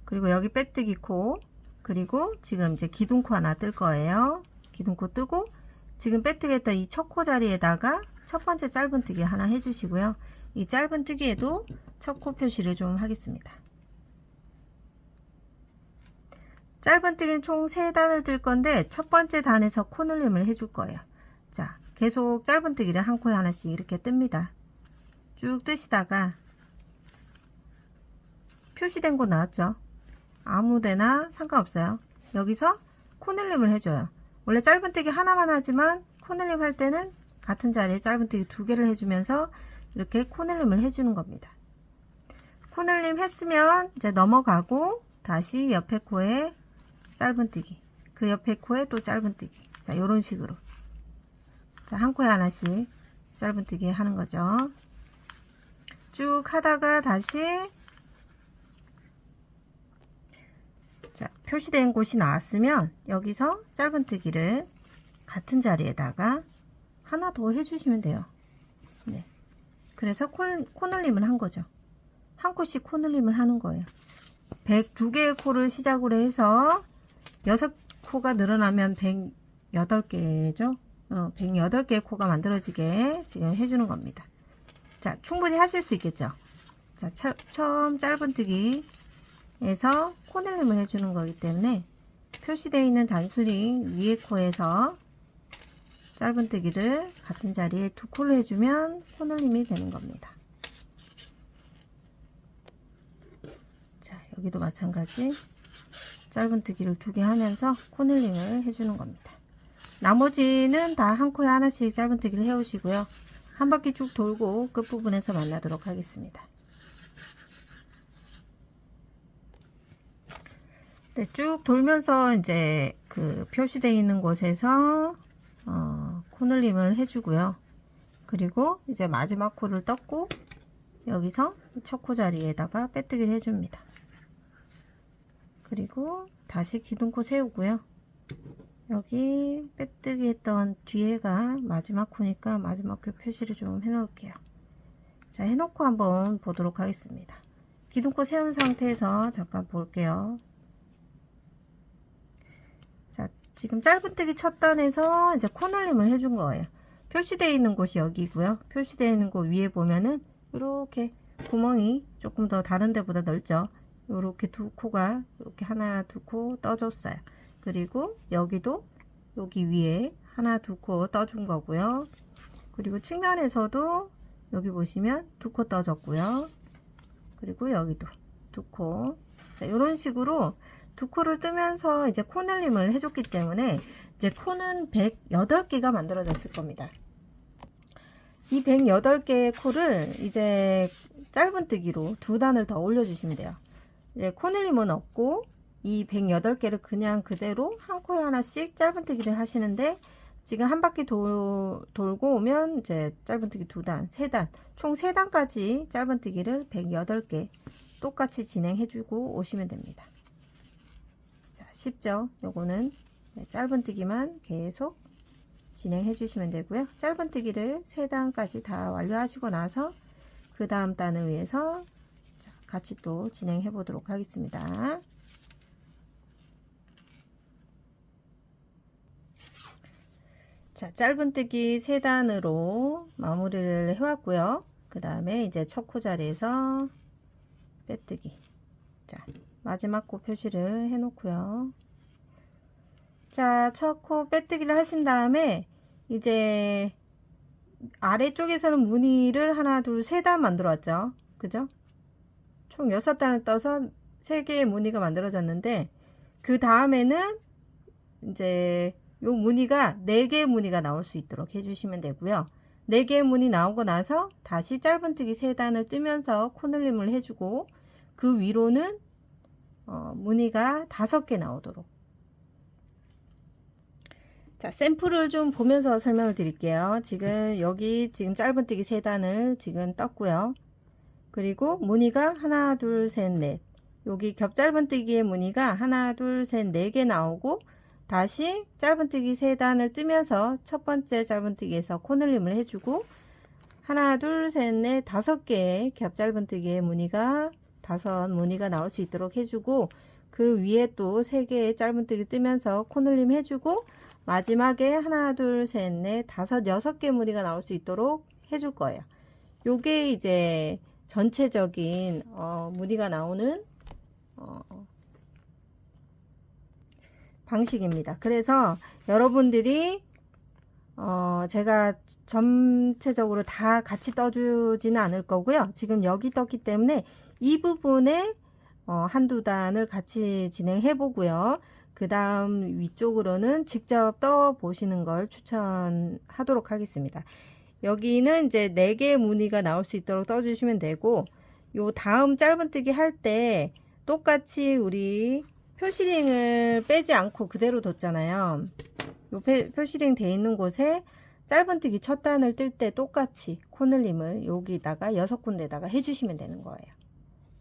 그리고 여기 빼뜨기 코. 그리고 지금 이제 기둥코 하나 뜰 거예요. 기둥코 뜨고, 지금 빼뜨기 했던 이 첫 코 자리에다가 첫 번째 짧은뜨기 하나 해주시고요. 이 짧은뜨기에도 첫 코 표시를 좀 하겠습니다. 짧은뜨기는 총 3단을 뜰 건데, 첫 번째 단에서 코늘림을 해줄 거예요. 자, 계속 짧은뜨기를 한 코에 하나씩 이렇게 뜹니다. 쭉 뜨시다가 표시된 곳 나왔죠? 아무데나 상관없어요. 여기서 코늘림을 해줘요. 원래 짧은뜨기 하나만 하지만 코늘림 할 때는 같은 자리에 짧은뜨기 2개를 해주면서 이렇게 코늘림을 해주는 겁니다. 코늘림 했으면 이제 넘어가고 다시 옆에 코에 짧은뜨기, 그 옆에 코에 또 짧은뜨기. 자, 요런 식으로. 자, 한 코에 하나씩 짧은뜨기 하는 거죠. 쭉 하다가 다시, 자, 표시된 곳이 나왔으면 여기서 짧은뜨기를 같은 자리에다가 하나 더 해주시면 돼요. 네. 그래서 코늘림을 한 거죠. 한 코씩 코늘림을 하는 거예요. 102개의 코를 시작으로 해서 6코가 늘어나면 108개죠. 108개의 코가 만들어지게 지금 해주는 겁니다. 자, 충분히 하실 수 있겠죠. 자, 처음 짧은뜨기에서 코늘림을 해주는 거기 때문에 표시되어 있는 단수링 위에 코에서 짧은뜨기를 같은 자리에 2코를 해주면 코늘림이 되는 겁니다. 자, 여기도 마찬가지. 짧은뜨기를 2개 하면서 코늘림을 해주는 겁니다. 나머지는 다 한 코에 하나씩 짧은뜨기를 해오시고요. 한 바퀴 쭉 돌고 끝부분에서 만나도록 하겠습니다. 네, 쭉 돌면서 이제 그 표시되어 있는 곳에서 코늘림을 해주고요. 그리고 이제 마지막 코를 떴고 여기서 첫 코 자리에다가 빼뜨기를 해줍니다. 그리고 다시 기둥코 세우고요. 여기 빼뜨기 했던 뒤에가 마지막 코니까 마지막 코 표시를 좀 해 놓을게요. 자, 해놓고 한번 보도록 하겠습니다. 기둥코 세운 상태에서 잠깐 볼게요. 자, 지금 짧은뜨기 첫 단에서 이제 코늘림을 해준 거예요. 표시되어 있는 곳이 여기고요. 표시되어 있는 곳 위에 보면은 이렇게 구멍이 조금 더 다른 데보다 넓죠. 이렇게 2코가 이렇게 하나 2코 떠줬어요. 그리고 여기도 여기 위에 하나 2코 떠준 거고요. 그리고 측면에서도 여기 보시면 2코 떠졌고요. 그리고 여기도 2코. 자, 이런 식으로 2코를 뜨면서 이제 코늘림을 해줬기 때문에 이제 코는 108개가 만들어졌을 겁니다. 이 108개의 코를 이제 짧은뜨기로 2단을 더 올려주시면 돼요. 이제 코늘림은 없고 이 108개를 그냥 그대로 한 코에 하나씩 짧은뜨기를 하시는데 지금 한 바퀴 돌고 오면 이제 짧은뜨기 2단, 3단, 총 3단까지 짧은뜨기를 108개 똑같이 진행해주고 오시면 됩니다. 자, 쉽죠? 요거는 짧은뜨기만 계속 진행해 주시면 되고요. 짧은뜨기를 3단까지 다 완료하시고 나서 그 다음 단을 위해서 같이 또 진행해 보도록 하겠습니다. 자, 짧은뜨기 3단으로 마무리를 해왔고요. 그 다음에 이제 첫 코 자리에서 빼뜨기. 자, 마지막 코 표시를 해 놓고요. 자, 첫 코 빼뜨기를 하신 다음에 이제 아래쪽에서는 무늬를 하나, 둘, 3단 만들어 왔죠. 그죠? 총 6단을 떠서 3개의 무늬가 만들어졌는데 그 다음에는 이제 요 무늬가 4개의 무늬가 나올 수 있도록 해주시면 되고요. 4개의 무늬 나오고 나서 다시 짧은뜨기 3단을 뜨면서 코늘림을 해주고 그 위로는 무늬가 5개 나오도록. 자, 샘플을 좀 보면서 설명을 드릴게요. 지금 여기 지금 짧은뜨기 3단을 지금 떴고요. 그리고 무늬가 하나, 둘, 셋, 넷. 여기 겹 짧은뜨기의 무늬가 하나, 둘, 셋, 4개 나오고 다시 짧은뜨기 3단을 뜨면서 첫 번째 짧은뜨기에서 코늘림을 해주고 하나, 둘, 셋, 넷, 5개의 겹 짧은뜨기의 무늬가 5무늬가 나올 수 있도록 해주고 그 위에 또 3개의 짧은뜨기 뜨면서 코늘림 해주고 마지막에 하나, 둘, 셋, 넷, 6개 무늬가 나올 수 있도록 해줄 거예요. 요게 이제 전체적인 무늬가 나오는 방식입니다. 그래서 여러분들이 제가 전체적으로 다 같이 떠주지는 않을 거고요. 지금 여기 떴기 때문에 이 부분에 한두 단을 같이 진행해 보고요. 그 다음 위쪽으로는 직접 떠 보시는 걸 추천하도록 하겠습니다. 여기는 이제 4개의 무늬가 나올 수 있도록 떠 주시면 되고 요 다음 짧은뜨기 할 때 똑같이 우리 표시링을 빼지 않고 그대로 뒀잖아요. 요 표시링 돼 있는 곳에 짧은뜨기 첫 단을 뜰 때 똑같이 코늘림을 여기다가 6군데다가 해주시면 되는 거예요.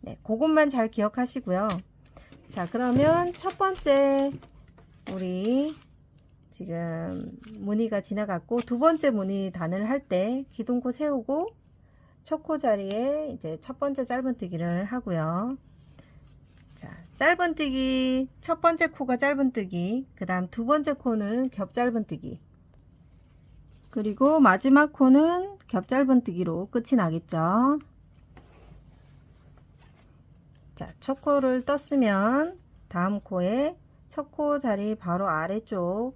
네, 그것만 잘 기억하시고요. 자, 그러면 첫 번째 우리 지금 무늬가 지나갔고 두 번째 무늬 단을 할 때 기둥코 세우고 첫 코 자리에 이제 첫 번째 짧은뜨기를 하고요. 자, 짧은뜨기 첫 번째 코가 짧은뜨기, 그 다음 두 번째 코는 겹 짧은뜨기, 그리고 마지막 코는 겹 짧은뜨기로 끝이 나겠죠. 자, 첫 코를 떴으면 다음 코에 첫 코 자리 바로 아래쪽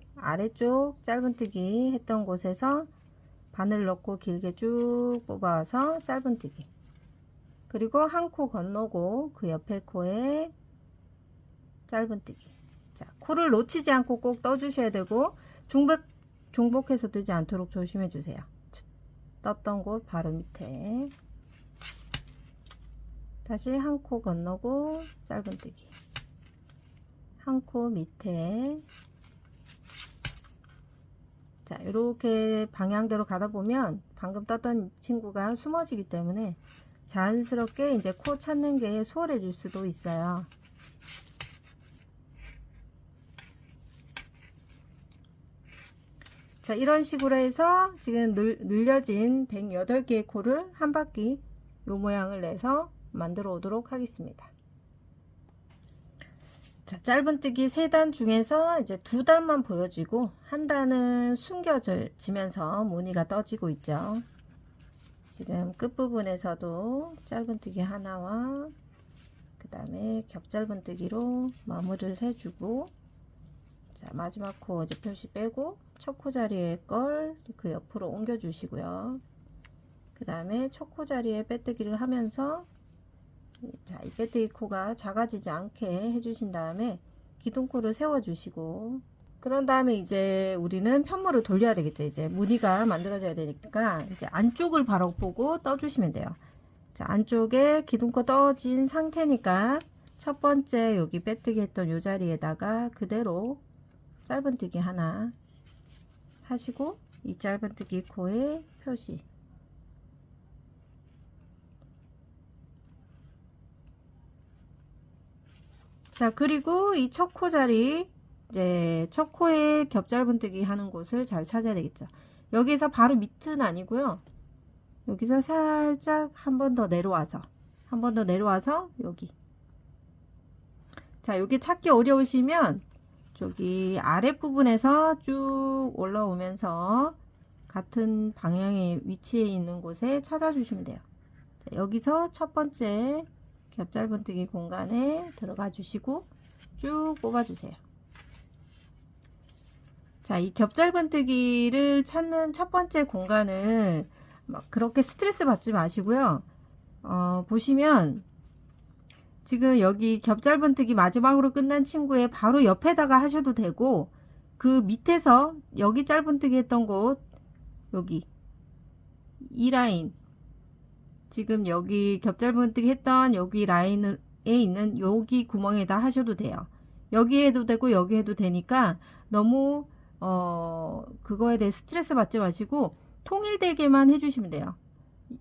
짧은뜨기 했던 곳에서 바늘 넣고 길게 쭉 뽑아서 짧은뜨기, 그리고 한 코 건너고 그 옆에 코에 짧은뜨기. 자, 코를 놓치지 않고 꼭 떠주셔야 되고 중복해서 뜨지 않도록 조심해 주세요. 떴던 곳 바로 밑에 다시 한 코 건너고 짧은뜨기, 한 코 밑에. 자, 이렇게 방향대로 가다 보면 방금 떴던 친구가 숨어지기 때문에 자연스럽게 이제 코 찾는 게 수월해질 수도 있어요. 자, 이런 식으로 해서 지금 늘려진 108개의 코를 한 바퀴 요 모양을 내서 만들어 오도록 하겠습니다. 자, 짧은뜨기 3단 중에서 이제 2단만 보여지고 한 단은 숨겨지면서 무늬가 떠지고 있죠. 지금 끝부분에서도 짧은뜨기 하나와 그 다음에 겹짧은뜨기로 마무리를 해주고, 자, 마지막 코 이제 표시 빼고 첫 코 자리에 걸 그 옆으로 옮겨 주시고요. 그 다음에 첫 코 자리에 빼뜨기를 하면서, 자, 이 빼뜨기 코가 작아지지 않게 해주신 다음에 기둥코를 세워 주시고, 그런 다음에 이제 우리는 편물을 돌려야 되겠죠. 이제 무늬가 만들어져야 되니까 이제 안쪽을 바로 보고 떠주시면 돼요. 자, 안쪽에 기둥코 떠진 상태니까 첫 번째 여기 빼뜨기 했던 요 자리에다가 그대로 짧은뜨기 하나 하시고, 이 짧은뜨기 코에 표시. 자, 그리고 이 첫 코 자리, 이제 첫 코에 겹짧은뜨기 하는 곳을 잘 찾아야 되겠죠. 여기서 바로 밑은 아니고요. 여기서 살짝 한 번 더 내려와서 여기. 자, 여기 찾기 어려우시면 저기 아랫부분에서 쭉 올라오면서 같은 방향의 위치에 있는 곳에 찾아주시면 돼요. 자, 여기서 첫 번째 겹짧은뜨기 공간에 들어가 주시고 쭉 뽑아 주세요. 자, 이 겹짧은뜨기를 찾는 첫 번째 공간을 막 그렇게 스트레스 받지 마시고요. 보시면 지금 여기 겹짧은뜨기 마지막으로 끝난 친구의 바로 옆에다가 하셔도 되고, 그 밑에서 여기 짧은뜨기 했던 곳, 여기 이 라인, 지금 여기 겹짧은뜨기 했던 여기 라인에 있는 여기 구멍에다 하셔도 돼요. 여기 해도 되고 여기 해도 되니까 너무 그거에 대해 스트레스 받지 마시고 통일되게만 해주시면 돼요.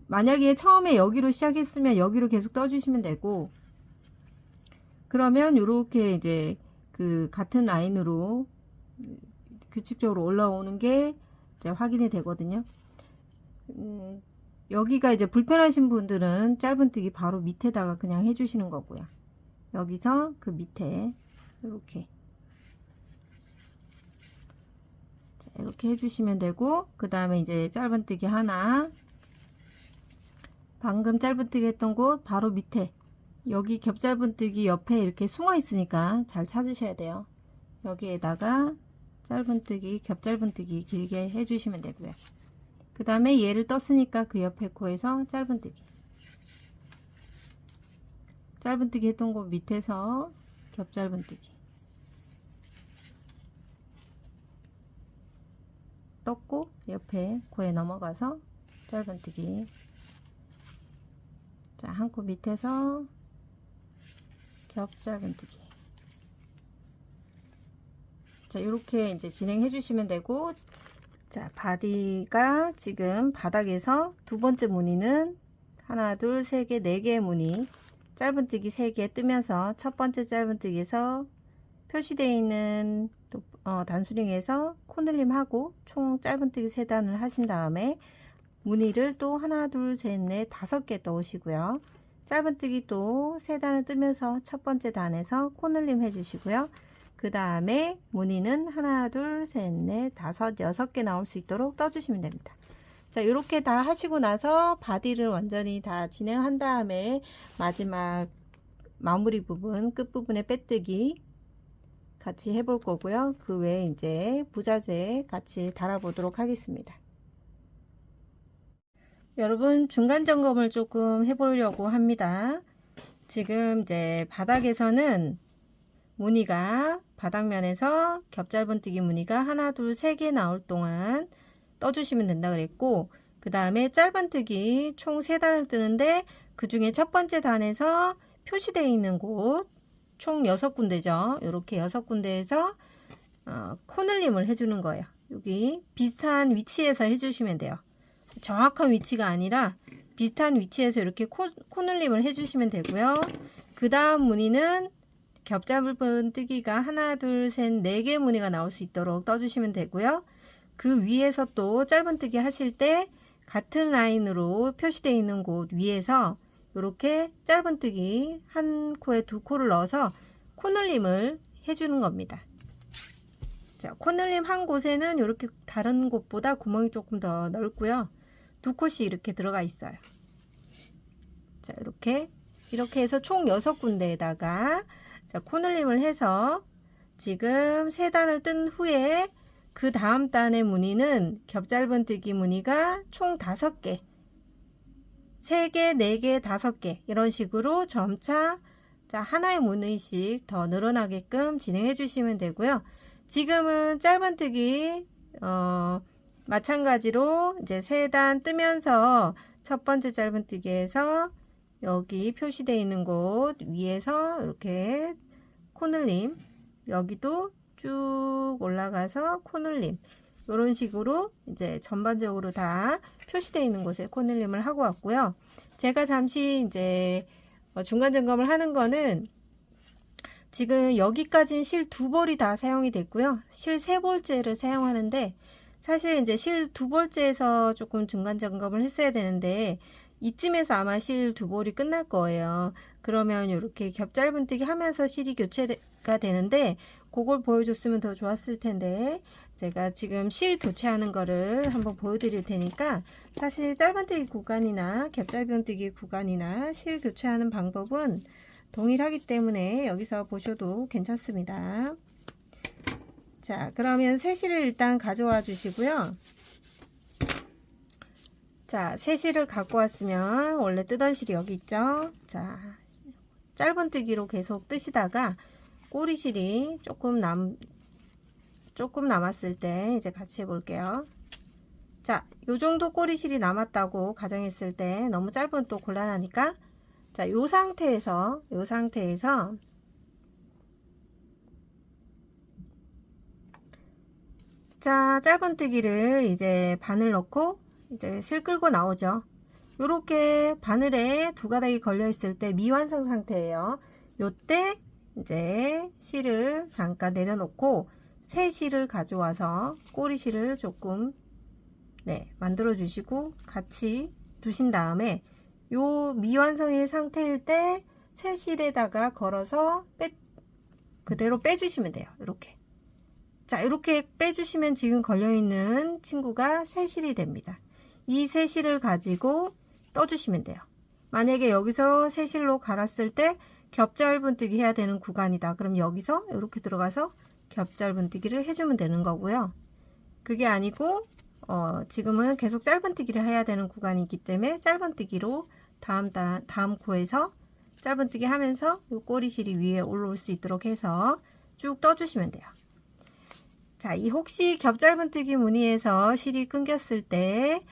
만약에 처음에 여기로 시작했으면 여기로 계속 떠주시면 되고, 그러면 이렇게 이제 그 같은 라인으로 규칙적으로 올라오는 게 이제 확인이 되거든요. 여기가 이제 불편하신 분들은 짧은뜨기 바로 밑에다가 그냥 해주시는 거고요. 여기서 그 밑에 이렇게 이렇게 해주시면 되고, 그 다음에 이제 짧은뜨기 하나, 방금 짧은뜨기 했던 곳 바로 밑에 여기 겹짧은뜨기 옆에 이렇게 숨어 있으니까 잘 찾으셔야 돼요. 여기에다가 짧은뜨기, 겹짧은뜨기 길게 해주시면 되고요. 그 다음에 얘를 떴으니까 그 옆에 코에서 짧은뜨기 했던 곳 밑에서 겹짧은뜨기 떴고, 옆에 코에 넘어가서 짧은뜨기. 자, 한 코 밑에서 겹짧은뜨기. 자, 이렇게 이제 진행해 주시면 되고, 자, 바디가 지금 바닥에서 두 번째 무늬는 하나, 둘, 세 개, 네 개의 무늬, 짧은뜨기 3개 뜨면서 첫 번째 짧은뜨기에서 표시되어 있는 단수링에서 코늘림하고 총 짧은뜨기 3단을 하신 다음에 무늬를 또 하나, 둘, 셋, 넷, 5개 떠오시고요. 짧은뜨기 또 3단을 뜨면서 첫 번째 단에서 코늘림 해주시고요. 그 다음에 무늬는 하나, 둘, 셋, 넷, 5, 6개 나올 수 있도록 떠주시면 됩니다. 자, 이렇게 다 하시고 나서 바디를 완전히 다 진행한 다음에 마지막 마무리 부분, 끝부분에 빼뜨기 같이 해볼 거고요. 그 외에 이제 부자재 같이 달아보도록 하겠습니다. 여러분, 중간 점검을 조금 해보려고 합니다. 지금 이제 바닥에서는 무늬가 바닥면에서 겹짧은뜨기 무늬가 하나, 둘, 세 개 나올 동안 떠주시면 된다 그랬고, 그 다음에 짧은뜨기 총 3단을 뜨는데 그 중에 첫 번째 단에서 표시되어 있는 곳 총 6군데죠. 이렇게 6군데에서 코늘림을 해주는 거예요. 여기 비슷한 위치에서 해주시면 돼요. 정확한 위치가 아니라 비슷한 위치에서 이렇게 코늘림을 해주시면 되고요. 그 다음 무늬는 겹짧은뜨기가 하나, 둘, 셋, 4개 무늬가 나올 수 있도록 떠주시면 되고요. 그 위에서 또 짧은뜨기 하실 때 같은 라인으로 표시되어 있는 곳 위에서 이렇게 짧은뜨기 한 코에 2코를 넣어서 코늘림을 해주는 겁니다. 자, 코늘림 한 곳에는 이렇게 다른 곳보다 구멍이 조금 더 넓고요. 2콧이 이렇게 들어가 있어요. 자, 이렇게 해서 총 6군데에다가 자, 코늘림을 해서 지금 3단을 뜬 후에 그 다음 단의 무늬는 겹짧은뜨기 무늬가 총 5개, 3개, 4개, 5개 이런 식으로 점차 자, 하나의 무늬씩 더 늘어나게끔 진행해 주시면 되고요. 지금은 짧은뜨기 마찬가지로 이제 3단 뜨면서 첫 번째 짧은뜨기에서 여기 표시되어 있는 곳 위에서 이렇게 코늘림, 여기도 쭉 올라가서 코늘림, 이런 식으로 이제 전반적으로 다 표시되어 있는 곳에 코늘림을 하고 왔고요. 제가 잠시 이제 중간 점검을 하는 거는 지금 여기까지는 실 2볼이 다 사용이 됐고요. 실 3볼째를 사용하는데 사실 이제 실 2볼째에서 조금 중간 점검을 했어야 되는데 이쯤에서 아마 실 2볼이 끝날 거예요. 그러면 이렇게 겹짧은뜨기 하면서 실이 교체가 되는데 그걸 보여줬으면 더 좋았을 텐데 제가 지금 실 교체하는 거를 한번 보여드릴 테니까 사실 짧은뜨기 구간이나 겹짧은뜨기 구간이나 실 교체하는 방법은 동일하기 때문에 여기서 보셔도 괜찮습니다. 자, 그러면 새 실을 일단 가져와 주시고요. 자, 새 실을 갖고 왔으면 원래 뜨던 실이 여기 있죠. 자, 짧은뜨기로 계속 뜨시다가 꼬리실이 조금 남았을 때 이제 같이 해볼게요. 자, 요 정도 꼬리실이 남았다고 가정했을 때 너무 짧으면 또 곤란하니까 자, 요 상태에서 자, 짧은뜨기를 이제 바늘 넣고 이제 실 끌고 나오죠. 요렇게 바늘에 2가닥이 걸려 있을 때 미완성 상태예요. 요때 이제 실을 잠깐 내려놓고 새 실을 가져와서 꼬리실을 조금 만들어 주시고 같이 두신 다음에 요 미완성일 상태일 때 새 실에다가 걸어서 그대로 빼주시면 돼요. 이렇게. 자, 이렇게 빼주시면 지금 걸려있는 친구가 새 실이 됩니다. 이 새 실을 가지고 떠주시면 돼요. 만약에 여기서 새 실로 갈았을 때 겹짧은뜨기 해야 되는 구간이다. 그럼 여기서 이렇게 들어가서 겹짧은뜨기를 해주면 되는 거고요. 그게 아니고 지금은 계속 짧은뜨기를 해야 되는 구간이기 때문에 짧은뜨기로 다음 코에서 짧은뜨기 하면서 이 꼬리실이 위에 올라올 수 있도록 해서 쭉 떠주시면 돼요. 자, 이 혹시 겹짧은뜨기 무늬에서 실이 끊겼을 때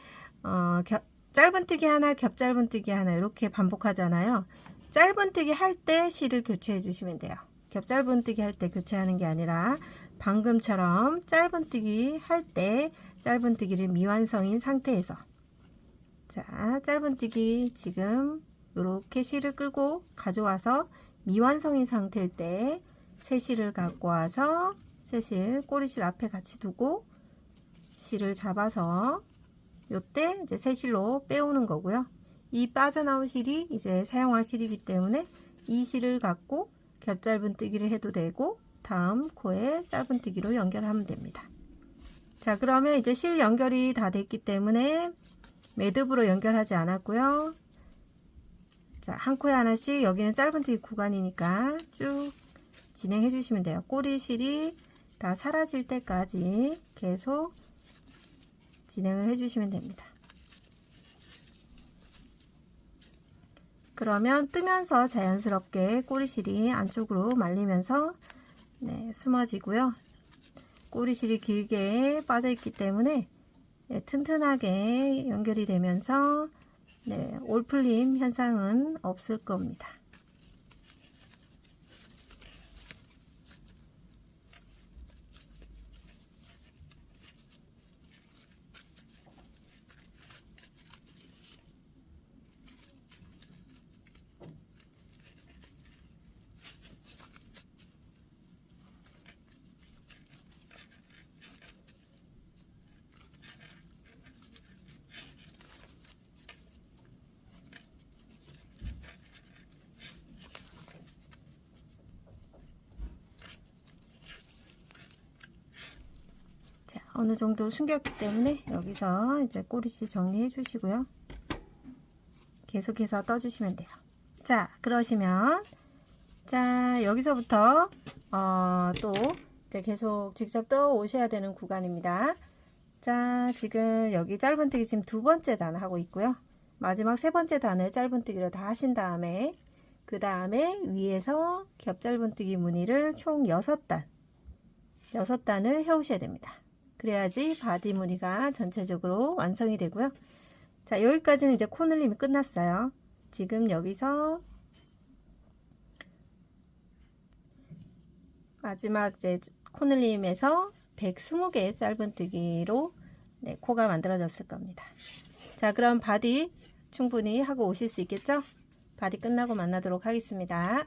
짧은뜨기 하나, 겹짧은뜨기 하나 이렇게 반복하잖아요. 짧은뜨기 할 때 실을 교체해 주시면 돼요. 겹짧은뜨기 할 때 교체하는 게 아니라 방금처럼 짧은뜨기 할 때 짧은뜨기를 미완성인 상태에서 자, 짧은뜨기 지금 이렇게 실을 끌고 가져와서 미완성인 상태일 때 새 실을 갖고 와서 새 실 꼬리실 앞에 같이 두고 실을 잡아서 요때 이제 새 실로 빼오는 거고요. 이 빠져나온 실이 이제 사용할 실이기 때문에 이 실을 갖고 겹짧은뜨기를 해도 되고 다음 코에 짧은뜨기로 연결하면 됩니다. 자, 그러면 이제 실 연결이 다 됐기 때문에 매듭으로 연결하지 않았고요. 자, 한 코에 하나씩 여기는 짧은뜨기 구간이니까 쭉 진행해 주시면 돼요. 꼬리실이 다 사라질 때까지 계속 진행을 해 주시면 됩니다. 그러면 뜨면서 자연스럽게 꼬리실이 안쪽으로 말리면서 네, 숨어지고요. 꼬리실이 길게 빠져 있기 때문에 네, 튼튼하게 연결이 되면서 네, 올풀림 현상은 없을 겁니다. 자, 어느 정도 숨겼기 때문에 여기서 이제 꼬리실 정리해 주시고요. 계속해서 떠주시면 돼요. 자, 그러시면 자, 여기서부터 또 이제 계속 직접 떠 오셔야 되는 구간입니다. 자, 지금 여기 짧은뜨기 지금 두 번째 단 하고 있고요. 마지막 세 번째 단을 짧은뜨기로 다 하신 다음에 그 다음에 위에서 겹 짧은뜨기 무늬를 총 6단 6단을 해오셔야 됩니다. 그래야지 바디 무늬가 전체적으로 완성이 되고요. 자, 여기까지는 이제 코늘림이 끝났어요. 지금 여기서 마지막 이제 코늘림에서 120개 짧은뜨기로 네, 코가 만들어졌을 겁니다. 자, 그럼 바디 충분히 하고 오실 수 있겠죠? 바디 끝나고 만나도록 하겠습니다.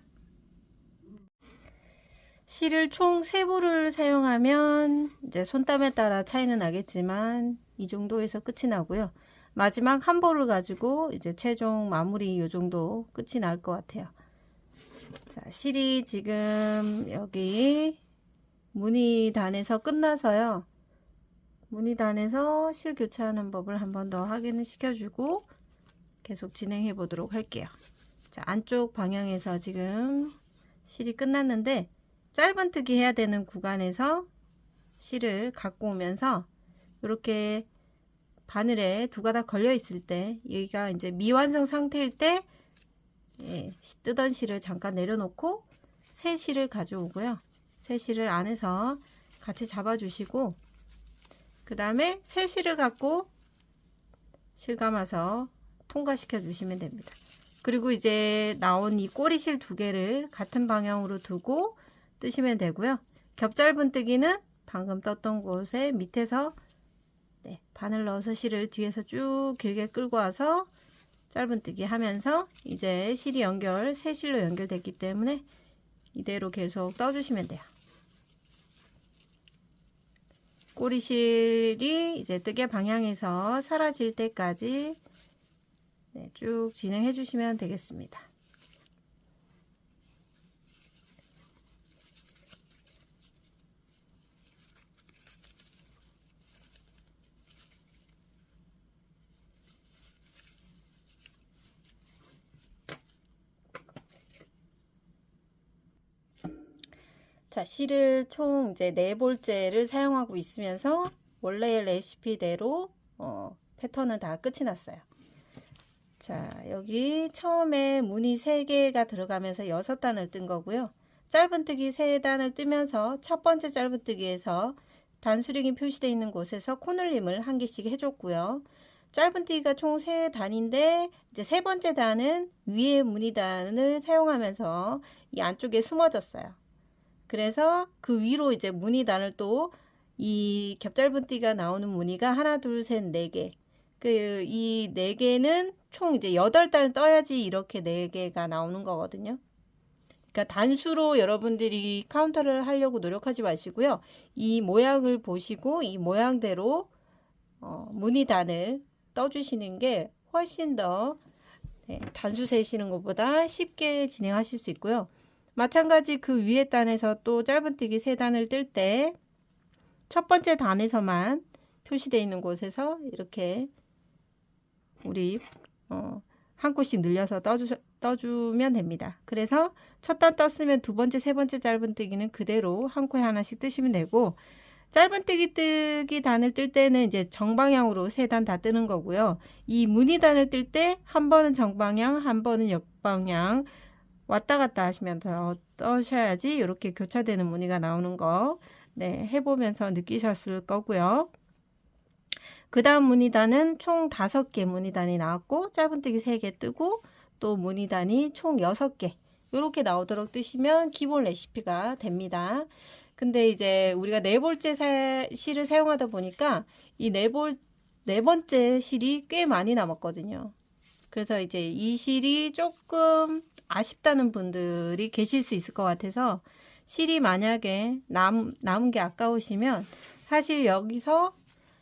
실을 총 3부를 사용하면 이제 손땀에 따라 차이는 나겠지만 이 정도에서 끝이 나고요. 마지막 한 볼을 가지고 이제 최종 마무리 이 정도 끝이 날 것 같아요. 자, 실이 지금 여기 무늬단에서 끝나서요. 무늬단에서 실 교체하는 법을 한 번 더 확인을 시켜주고 계속 진행해 보도록 할게요. 자, 안쪽 방향에서 지금 실이 끝났는데 짧은뜨기 해야 되는 구간에서 실을 갖고 오면서 이렇게 바늘에 두 가닥 걸려 있을 때 여기가 이제 미완성 상태일 때 예, 뜨던 실을 잠깐 내려놓고 새 실을 가져오고요. 새 실을 안에서 같이 잡아주시고 그 다음에 새 실을 갖고 실 감아서 통과시켜 주시면 됩니다. 그리고 이제 나온 이 꼬리실 두 개를 같은 방향으로 두고 뜨시면 되고요. 겹 짧은뜨기는 방금 떴던 곳에 밑에서 네, 바늘 넣어서 실을 뒤에서 쭉 길게 끌고 와서 짧은뜨기 하면서 이제 실이 새 실로 연결됐기 때문에 이대로 계속 떠주시면 돼요. 꼬리실이 이제 뜨개 방향에서 사라질 때까지 네, 쭉 진행해 주시면 되겠습니다. 자, 실을 총 이제 4볼째를 사용하고 있으면서 원래의 레시피대로 패턴은 다 끝이 났어요. 자, 여기 처음에 무늬 3개가 들어가면서 6단을 뜬 거고요. 짧은뜨기 3단을 뜨면서 첫 번째 짧은뜨기에서 단수령이 표시되어 있는 곳에서 코늘림을 1개씩 해줬고요. 짧은뜨기가 총 3단인데 이제 세 번째 단은 위에 무늬단을 사용하면서 이 안쪽에 숨어졌어요. 그래서 그 위로 이제 무늬단을 또 이 겹짧은띠가 나오는 무늬가 하나, 둘, 셋, 4개. 이 4개는 총 이제 8단을 떠야지 이렇게 4개가 나오는 거거든요. 그러니까 단수로 여러분들이 카운터를 하려고 노력하지 마시고요. 이 모양을 보시고 이 모양대로 무늬단을 떠주시는 게 훨씬 더 단수 세시는 것보다 쉽게 진행하실 수 있고요. 마찬가지 그 위에 단에서 또 짧은뜨기 3단을 뜰 때 첫 번째 단에서만 표시되어 있는 곳에서 이렇게 우리 한 코씩 늘려서 떠주면 됩니다. 그래서 첫 단 떴으면 두 번째, 세 번째 짧은뜨기는 그대로 한 코에 하나씩 뜨시면 되고 짧은뜨기 뜨기 단을 뜰 때는 이제 정방향으로 3단 다 뜨는 거고요. 이 무늬단을 뜰 때 한 번은 정방향, 한 번은 역방향 왔다 갔다 하시면서 떠셔야지 이렇게 교차되는 무늬가 나오는 거 네, 해보면서 느끼셨을 거고요. 그 다음 무늬단은 총 5개 무늬단이 나왔고 짧은뜨기 3개 뜨고 또 무늬단이 총 6개 이렇게 나오도록 뜨시면 기본 레시피가 됩니다. 근데 이제 우리가 네 번째 실을 사용하다 보니까 이 네 번째 실이 꽤 많이 남았거든요. 그래서 이제 이 실이 조금 아쉽다는 분들이 계실 수 있을 것 같아서 실이 만약에 남은 게 아까우시면 사실 여기서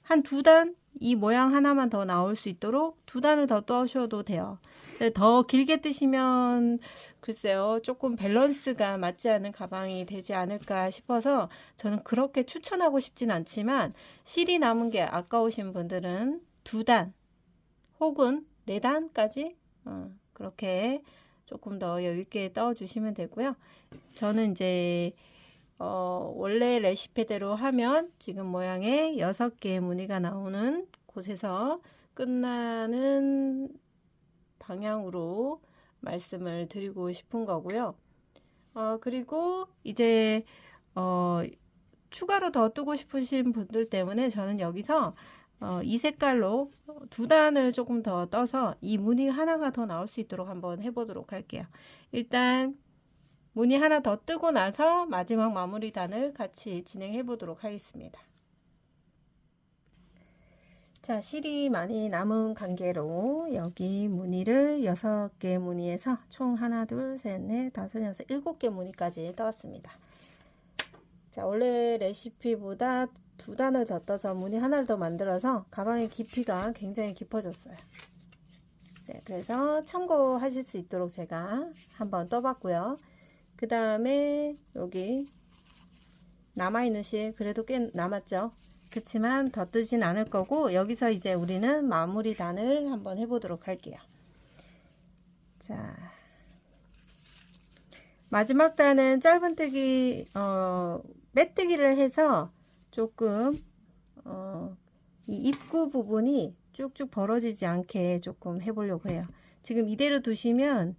한 2단 이 모양 하나만 더 나올 수 있도록 2단을 더 떠셔도 돼요. 더 길게 뜨시면 글쎄요 조금 밸런스가 맞지 않은 가방이 되지 않을까 싶어서 저는 그렇게 추천하고 싶진 않지만 실이 남은 게 아까우신 분들은 2단 혹은 4단까지 그렇게 조금 더 여유있게 떠주시면 되고요. 저는 이제 원래 레시피대로 하면 지금 모양의 6개의 무늬가 나오는 곳에서 끝나는 방향으로 말씀을 드리고 싶은 거고요. 그리고 이제 추가로 더 뜨고 싶으신 분들 때문에 저는 여기서 이 색깔로 2단을 조금 더 떠서 이 무늬 하나가 더 나올 수 있도록 한번 해보도록 할게요. 일단 무늬 하나 더 뜨고 나서 마지막 마무리 단을 같이 진행해 보도록 하겠습니다. 자, 실이 많이 남은 관계로 여기 무늬를 6개 무늬에서 총 하나, 둘, 셋, 넷, 다섯, 여섯, 7개 무늬까지 떠왔습니다. 자, 원래 레시피보다 2단을 더 떠서 무늬 하나를 더 만들어서 가방의 깊이가 굉장히 깊어졌어요. 네, 그래서 참고하실 수 있도록 제가 한번 떠봤고요. 그 다음에 여기 남아있는 실 그래도 꽤 남았죠. 그렇지만 더 뜨진 않을 거고 여기서 이제 우리는 마무리 단을 한번 해보도록 할게요. 자, 마지막 단은 짧은뜨기 빼뜨기를 해서 조금 이 입구 부분이 쭉쭉 벌어지지 않게 조금 해보려고 해요. 지금 이대로 두시면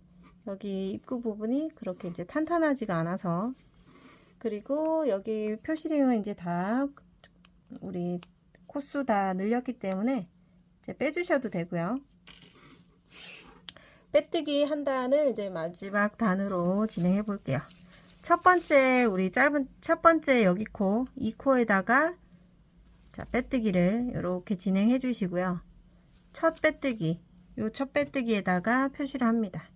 여기 입구 부분이 그렇게 이제 탄탄하지가 않아서, 그리고 여기 표시링은 이제 다 우리 코수 다 늘렸기 때문에 이제 빼주셔도 되고요. 빼뜨기 한 단을 이제 마지막 단으로 진행해 볼게요. 첫 번째 우리 첫 번째 여기 코, 이 코에다가 자 빼뜨기를 이렇게 진행해 주시고요. 첫 빼뜨기, 요 첫 빼뜨기에다가 표시를 합니다.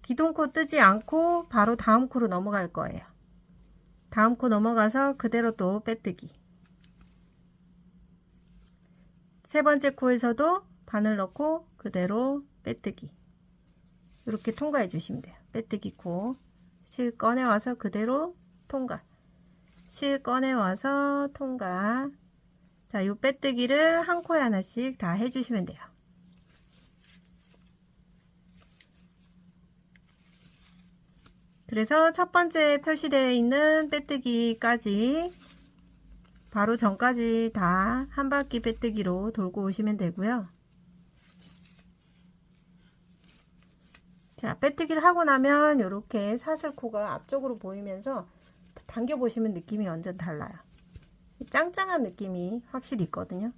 기둥코 뜨지 않고 바로 다음 코로 넘어갈 거예요. 다음 코 넘어가서 그대로 또 빼뜨기. 세 번째 코에서도 바늘 넣고 그대로 빼뜨기. 이렇게 통과해 주시면 돼요. 빼뜨기 코, 실 꺼내 와서 그대로 통과. 실 꺼내 와서 통과. 자, 요 빼뜨기를 한 코에 하나씩 다 해주시면 돼요. 그래서 첫 번째 표시되어 있는 빼뜨기까지 바로 전까지 다 한 바퀴 빼뜨기로 돌고 오시면 되고요. 자, 빼뜨기를 하고 나면 이렇게 사슬코가 앞쪽으로 보이면서 당겨 보시면 느낌이 완전 달라요. 짱짱한 느낌이 확실히 있거든요.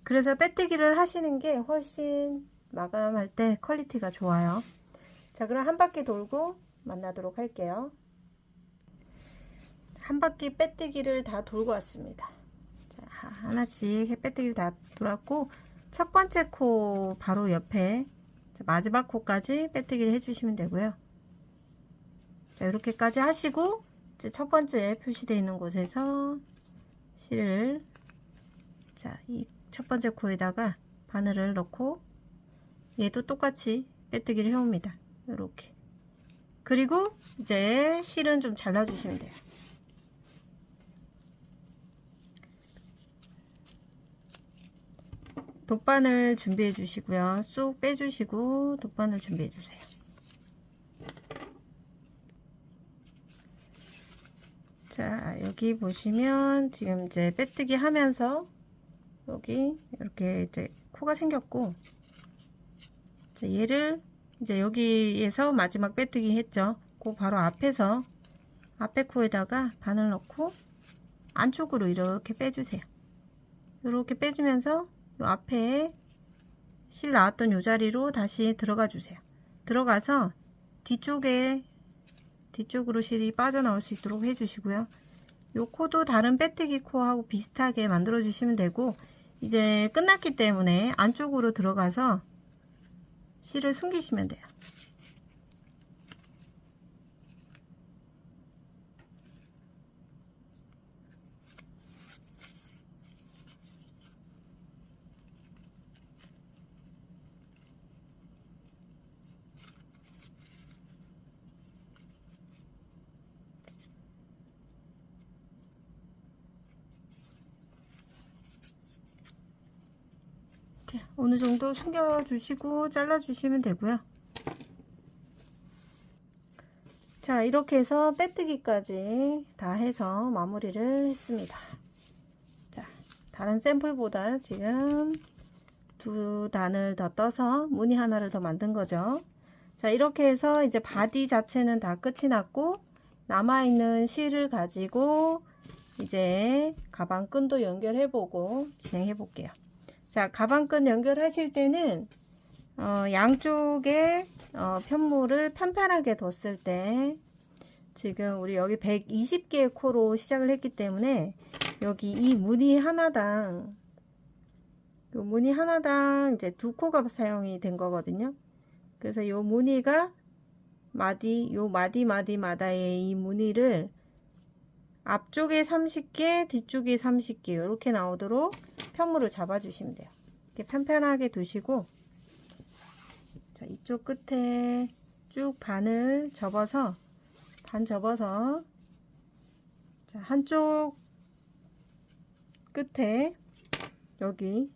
그래서 빼뜨기를 하시는 게 훨씬 마감할 때 퀄리티가 좋아요. 자, 그럼 한 바퀴 돌고 만나도록 할게요. 한 바퀴 빼뜨기를 다 돌고 왔습니다. 자, 하나씩 빼뜨기를 다 돌았고, 첫 번째 코 바로 옆에 마지막 코까지 빼뜨기를 해주시면 되고요. 자, 이렇게까지 하시고 이제 첫 번째 표시되어 있는 곳에서 실을 자, 이 첫 번째 코에다가 바늘을 넣고 얘도 똑같이 빼뜨기를 해옵니다. 이렇게. 그리고 이제 실은 좀 잘라주시면 돼요. 돗바늘 준비해 주시고요. 쑥 빼주시고 돗바늘 준비해 주세요. 자, 여기 보시면 지금 이제 빼뜨기 하면서 여기 이렇게 이제 코가 생겼고, 이제 얘를 이제 여기에서 마지막 빼뜨기 했죠. 그 바로 앞에서 앞에 코에다가 바늘 넣고 안쪽으로 이렇게 빼주세요. 이렇게 빼주면서 요 앞에 실 나왔던 요 자리로 다시 들어가 주세요. 들어가서 뒤쪽으로 실이 빠져나올 수 있도록 해주시고요. 요 코도 다른 빼뜨기 코하고 비슷하게 만들어 주시면 되고, 이제 끝났기 때문에 안쪽으로 들어가서 실을 숨기시면 돼요. 어느 정도 숨겨 주시고 잘라 주시면 되고요. 자, 이렇게 해서 빼뜨기까지 다 해서 마무리를 했습니다. 자, 다른 샘플보다 지금 두 단을 더 떠서 무늬 하나를 더 만든 거죠. 자, 이렇게 해서 이제 바디 자체는 다 끝이 났고, 남아있는 실을 가지고 이제 가방끈도 연결해 보고 진행해 볼게요. 자, 가방끈 연결하실 때는 양쪽에 편물을 편편하게 뒀을 때, 지금 우리 여기 120개의 코로 시작을 했기 때문에 여기 이 무늬 하나당 이제 2코가 사용이 된 거거든요. 그래서 요 무늬가 마디마다의 이 무늬를 앞쪽에 30개, 뒤쪽에 30개 이렇게 나오도록 편물을 잡아 주시면 돼요. 이렇게 편편하게 두시고, 자, 이쪽 끝에 쭉 반을 접어서 자, 한쪽 끝에 여기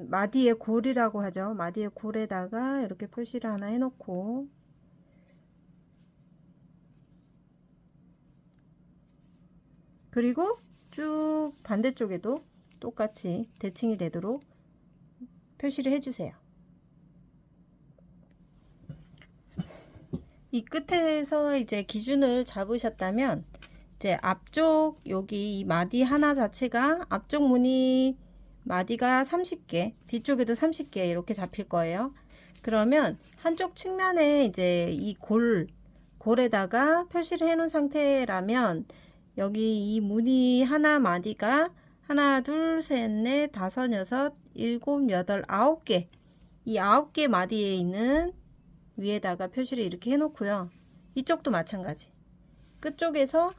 마디의 골이라고 하죠. 마디의 골에다가 이렇게 표시를 하나 해놓고, 그리고 쭉 반대쪽에도 똑같이 대칭이 되도록 표시를 해주세요. 이 끝에서 이제 기준을 잡으셨다면, 이제 앞쪽 여기 이 마디 하나 자체가 앞쪽 무늬 마디가 30개, 뒤쪽에도 30개 이렇게 잡힐 거예요. 그러면 한쪽 측면에 이제 이 골에다가 표시를 해 놓은 상태라면, 여기 이 무늬 하나 마디가 하나, 둘, 셋, 넷, 다섯, 여섯, 일곱, 여덟, 9개, 이 9개 마디에 있는 위에다가 표시를 이렇게 해 놓고요. 이쪽도 마찬가지. 끝쪽에서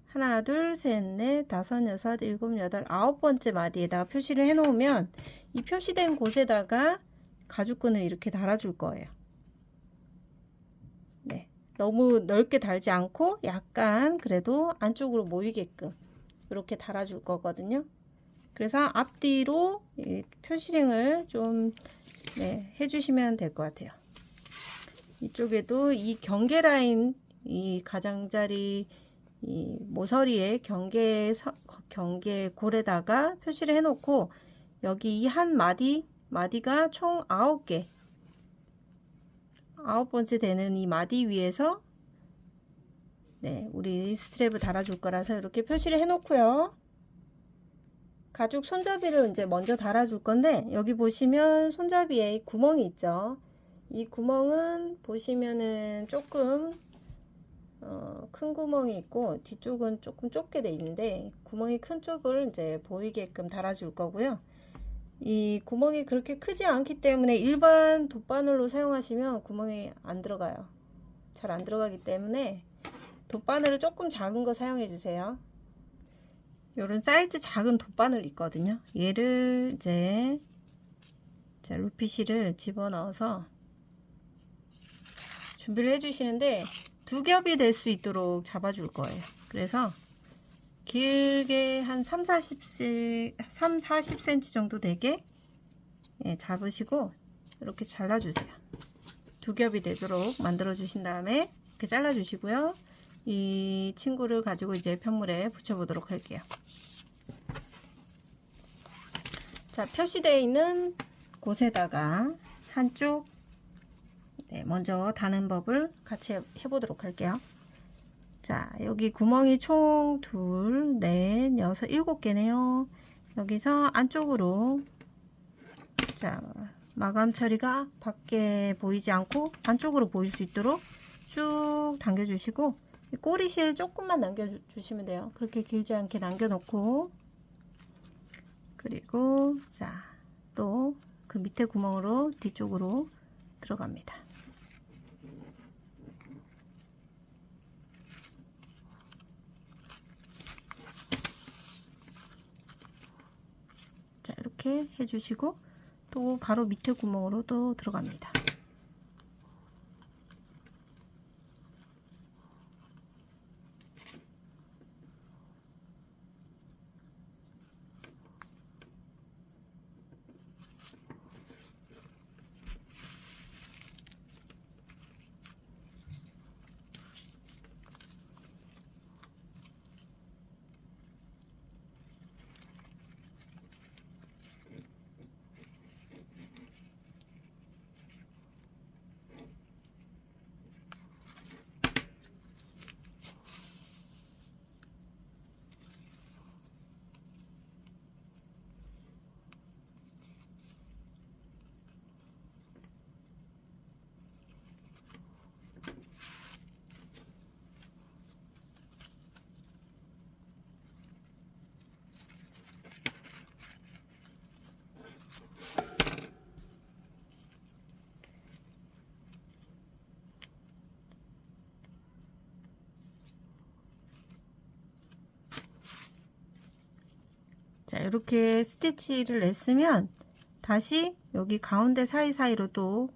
하나, 둘, 셋, 넷, 다섯, 여섯, 일곱, 여덟, 9번째 마디에다가 표시를 해 놓으면 이 표시된 곳에다가 가죽끈을 이렇게 달아줄 거예요. 네, 너무 넓게 달지 않고 약간 그래도 안쪽으로 모이게끔 이렇게 달아줄 거거든요. 그래서 앞뒤로 이 표시링을 좀 해주시면 될 것 같아요. 이쪽에도 이 경계 라인, 이 가장자리 이 모서리에 경계 골에다가 표시를 해 놓고, 여기 이 한 마디가 총 9개, 9번째 되는 이 마디 위에서 우리 스트랩을 달아줄 거라서 이렇게 표시를 해 놓고요. 가죽 손잡이를 이제 먼저 달아줄 건데, 여기 보시면 손잡이에 구멍이 있죠. 이 구멍은 보시면은 조금 큰 구멍이 있고 뒤쪽은 조금 좁게 돼 있는데, 구멍이 큰 쪽을 이제 보이게끔 달아줄 거고요. 이 구멍이 그렇게 크지 않기 때문에 일반 돗바늘로 사용하시면 구멍이 안 들어가요. 잘 안 들어가기 때문에 돗바늘을 조금 작은 거 사용해 주세요. 요런 사이즈 작은 돗바늘 있거든요. 얘를 이제 루피실을 집어넣어서 준비를 해 주시는데, 2겹이 될 수 있도록 잡아줄 거예요. 그래서 길게 한 40cm 정도 되게 잡으시고 이렇게 잘라주세요. 2겹이 되도록 만들어 주신 다음에 이렇게 잘라 주시고요. 이 친구를 가지고 이제 편물에 붙여 보도록 할게요. 자, 표시되어 있는 곳에다가 한쪽 먼저 다는 법을 같이 해보도록 할게요. 자, 여기 구멍이 총 2, 4, 6, 7개네요. 여기서 안쪽으로, 자, 마감 처리가 밖에 보이지 않고 안쪽으로 보일 수 있도록 쭉 당겨주시고, 꼬리실 조금만 남겨주시면 돼요. 그렇게 길지 않게 남겨놓고, 그리고 자, 또 그 밑에 구멍으로 뒤쪽으로 들어갑니다. 자, 이렇게 해주시고 또 바로 밑에 구멍으로 또 들어갑니다. 자, 이렇게 스티치를 냈으면 다시 여기 가운데 사이사이로 또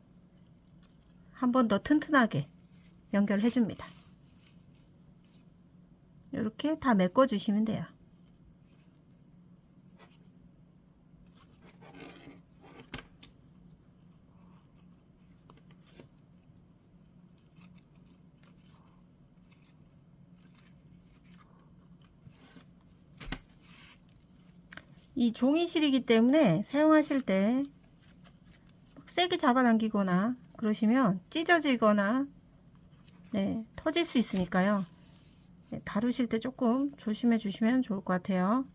한 번 더 튼튼하게 연결해 줍니다. 이렇게 다 메꿔 주시면 돼요. 이 종이실이기 때문에 사용하실 때 세게 잡아당기거나 그러시면 찢어지거나 터질 수 있으니까요. 다루실 때 조금 조심해 주시면 좋을 것 같아요.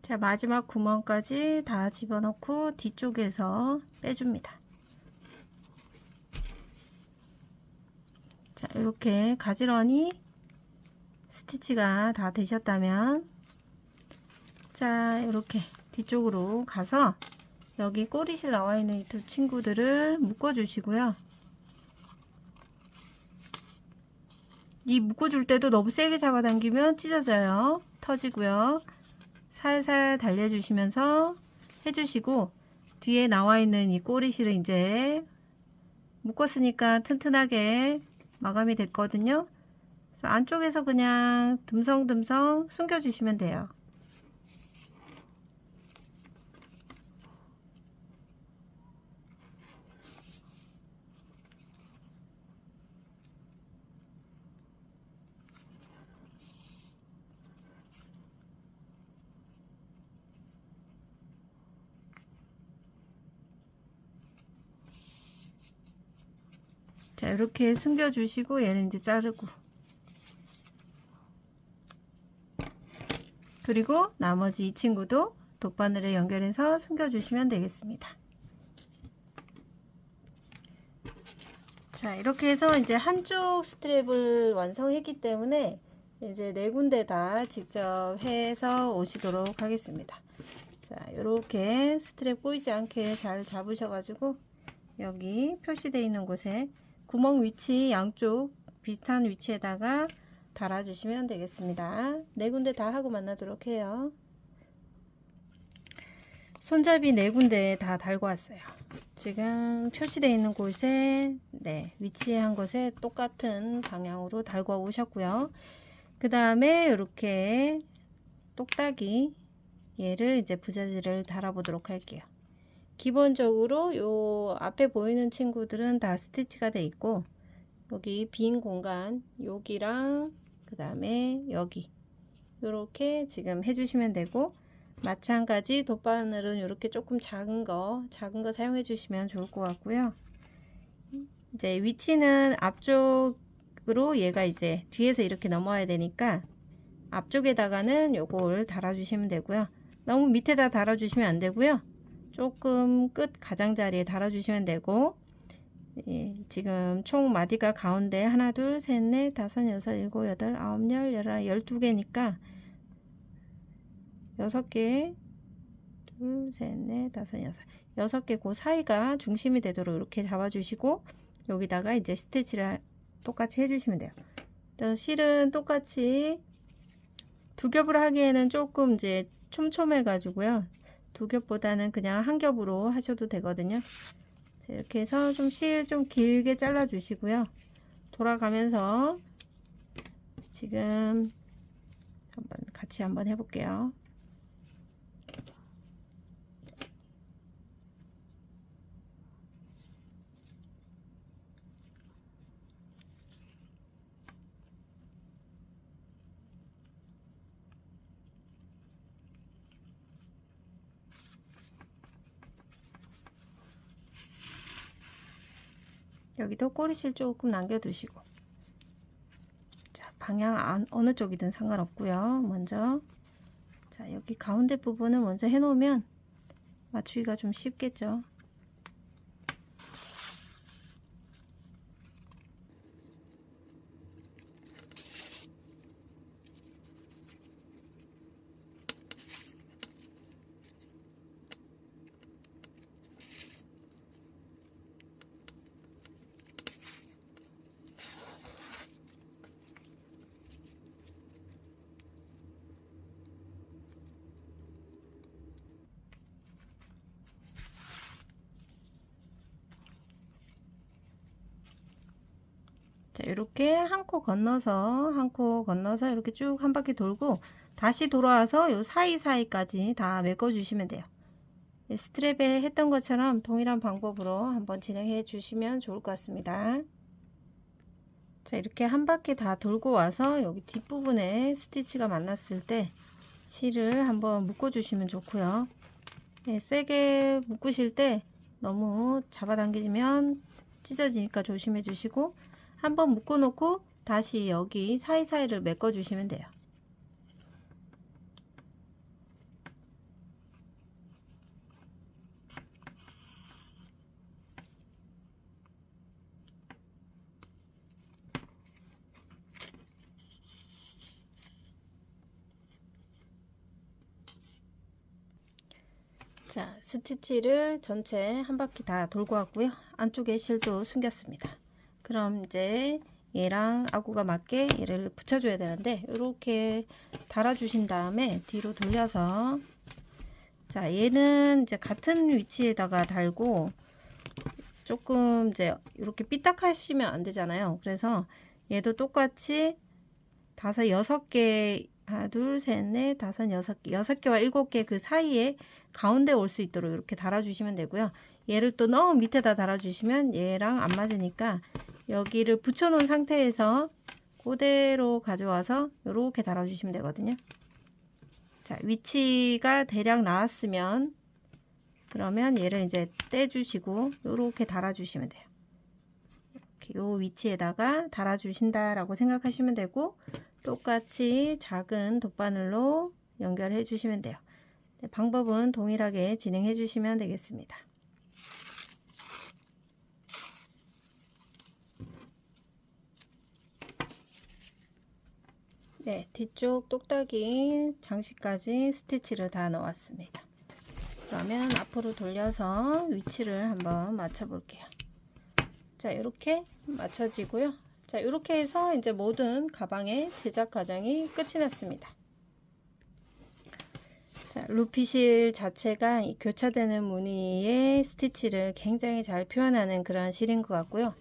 자, 마지막 구멍까지 다 집어넣고 뒤쪽에서 빼줍니다. 자, 이렇게 가지런히 스티치가 다 되셨다면, 자, 이렇게 뒤쪽으로 가서 여기 꼬리실 나와 있는 이 두 친구들을 묶어 주시고요. 이 묶어줄 때도 너무 세게 잡아당기면 찢어져요. 터지고요. 살살 달래주시면서 해주시고, 뒤에 나와 있는 이 꼬리실을 이제 묶었으니까 튼튼하게 마감이 됐거든요. 그래서 안쪽에서 그냥 듬성듬성 숨겨주시면 돼요. 자, 이렇게 숨겨주시고 얘는 이제 자르고, 그리고 나머지 이 친구도 돗바늘에 연결해서 숨겨주시면 되겠습니다. 자, 이렇게 해서 이제 한쪽 스트랩을 완성했기 때문에 이제 4군데 다 직접 해서 오시도록 하겠습니다. 자, 이렇게 스트랩 꼬이지 않게 잘 잡으셔가지고 여기 표시되어 있는 곳에 구멍 위치 양쪽 비슷한 위치에다가 달아주시면 되겠습니다. 4군데 다 하고 만나도록 해요. 손잡이 4군데 다 달고 왔어요. 지금 표시되어 있는 곳에 위치한 곳에 똑같은 방향으로 달고 오셨고요. 그 다음에 이렇게 똑딱이 얘를 이제 부자지를 달아 보도록 할게요. 기본적으로 요 앞에 보이는 친구들은 다 스티치가 돼 있고, 여기 빈 공간 여기랑 그 다음에 여기 이렇게 지금 해주시면 되고, 마찬가지 돗바늘은 이렇게 조금 작은 거 사용해 주시면 좋을 것 같고요. 이제 위치는 앞쪽으로 얘가 이제 뒤에서 이렇게 넘어와야 되니까 앞쪽에다가는 요걸 달아 주시면 되고요. 너무 밑에다 달아 주시면 안 되고요. 조금 끝 가장자리에 달아 주시면 되고, 예, 지금 총 마디가 가운데 하나 둘 셋 넷 다섯 여섯 일곱 여덟 아홉 열 열하나 12개니까 6개 둘 셋 넷 다섯 여섯 6개 그 사이가 중심이 되도록 이렇게 잡아 주시고, 여기다가 이제 스티치를 똑같이 해 주시면 돼요. 또 실은 똑같이 두 겹을 하기에는 조금 이제 촘촘해 가지고요, 두 겹보다는 그냥 한 겹으로 하셔도 되거든요. 자, 이렇게 해서 실 좀 길게 잘라 주시고요. 돌아가면서 지금 같이 한번 해볼게요. 여기도 꼬리실 조금 남겨두시고, 자, 방향 어느 쪽이든 상관없고요. 먼저 자, 여기 가운데 부분을 먼저 해놓으면 맞추기가 좀 쉽겠죠. 자, 이렇게 한 코 건너서 이렇게 쭉 한 바퀴 돌고 다시 돌아와서 요 사이사이까지 다 메꿔 주시면 돼요. 스트랩에 했던 것처럼 동일한 방법으로 한번 진행해 주시면 좋을 것 같습니다. 자, 이렇게 한 바퀴 다 돌고 와서 여기 뒷부분에 스티치가 만났을 때 실을 한번 묶어 주시면 좋고요. 네, 세게 묶으실 때 너무 잡아당기면 찢어지니까 조심해 주시고, 한번 묶어 놓고 다시 여기 사이사이를 메꿔 주시면 돼요. 자, 스티치를 전체 한 바퀴 다 돌고 왔고요. 안쪽에 실도 숨겼습니다. 그럼 이제 얘랑 아구가 맞게 얘를 붙여줘야 되는데, 이렇게 달아 주신 다음에 뒤로 돌려서, 자, 얘는 이제 같은 위치에다가 달고 조금 이제 이렇게 삐딱하시면 안 되잖아요. 그래서 얘도 똑같이 6개 하나 둘 셋 넷 다섯 6개와 7개 그 사이에 가운데 올 수 있도록 이렇게 달아 주시면 되고요. 얘를 또 너무 밑에다 달아 주시면 얘랑 안 맞으니까 여기를 붙여 놓은 상태에서 그대로 가져와서 이렇게 달아 주시면 되거든요. 자, 위치가 대략 나왔으면 그러면 얘를 이제 떼 주시고 이렇게 달아 주시면 돼요. 이렇게 요 위치에다가 달아 주신다라고 생각하시면 되고, 똑같이 작은 돗바늘로 연결해 주시면 돼요. 네, 방법은 동일하게 진행해 주시면 되겠습니다. 네, 뒤쪽 똑딱이 장식까지 스티치를 다 넣었습니다. 그러면 앞으로 돌려서 위치를 한번 맞춰 볼게요. 자, 이렇게 맞춰지고요. 자, 이렇게 해서 이제 모든 가방의 제작 과정이 끝이 났습니다. 자, 루피실 자체가 이 교차되는 무늬의 스티치를 굉장히 잘 표현하는 그런 실인 것 같고요.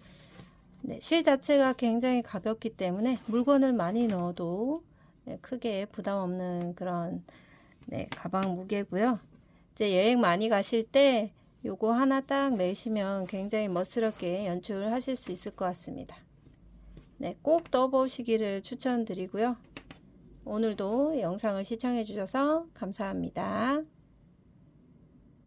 네, 실 자체가 굉장히 가볍기 때문에 물건을 많이 넣어도 크게 부담 없는 그런 가방 무게고요. 이제 여행 많이 가실 때 요거 하나 딱 매시면 굉장히 멋스럽게 연출하실 수 있을 것 같습니다. 네, 꼭 떠보시기를 추천드리고요. 오늘도 영상을 시청해 주셔서 감사합니다.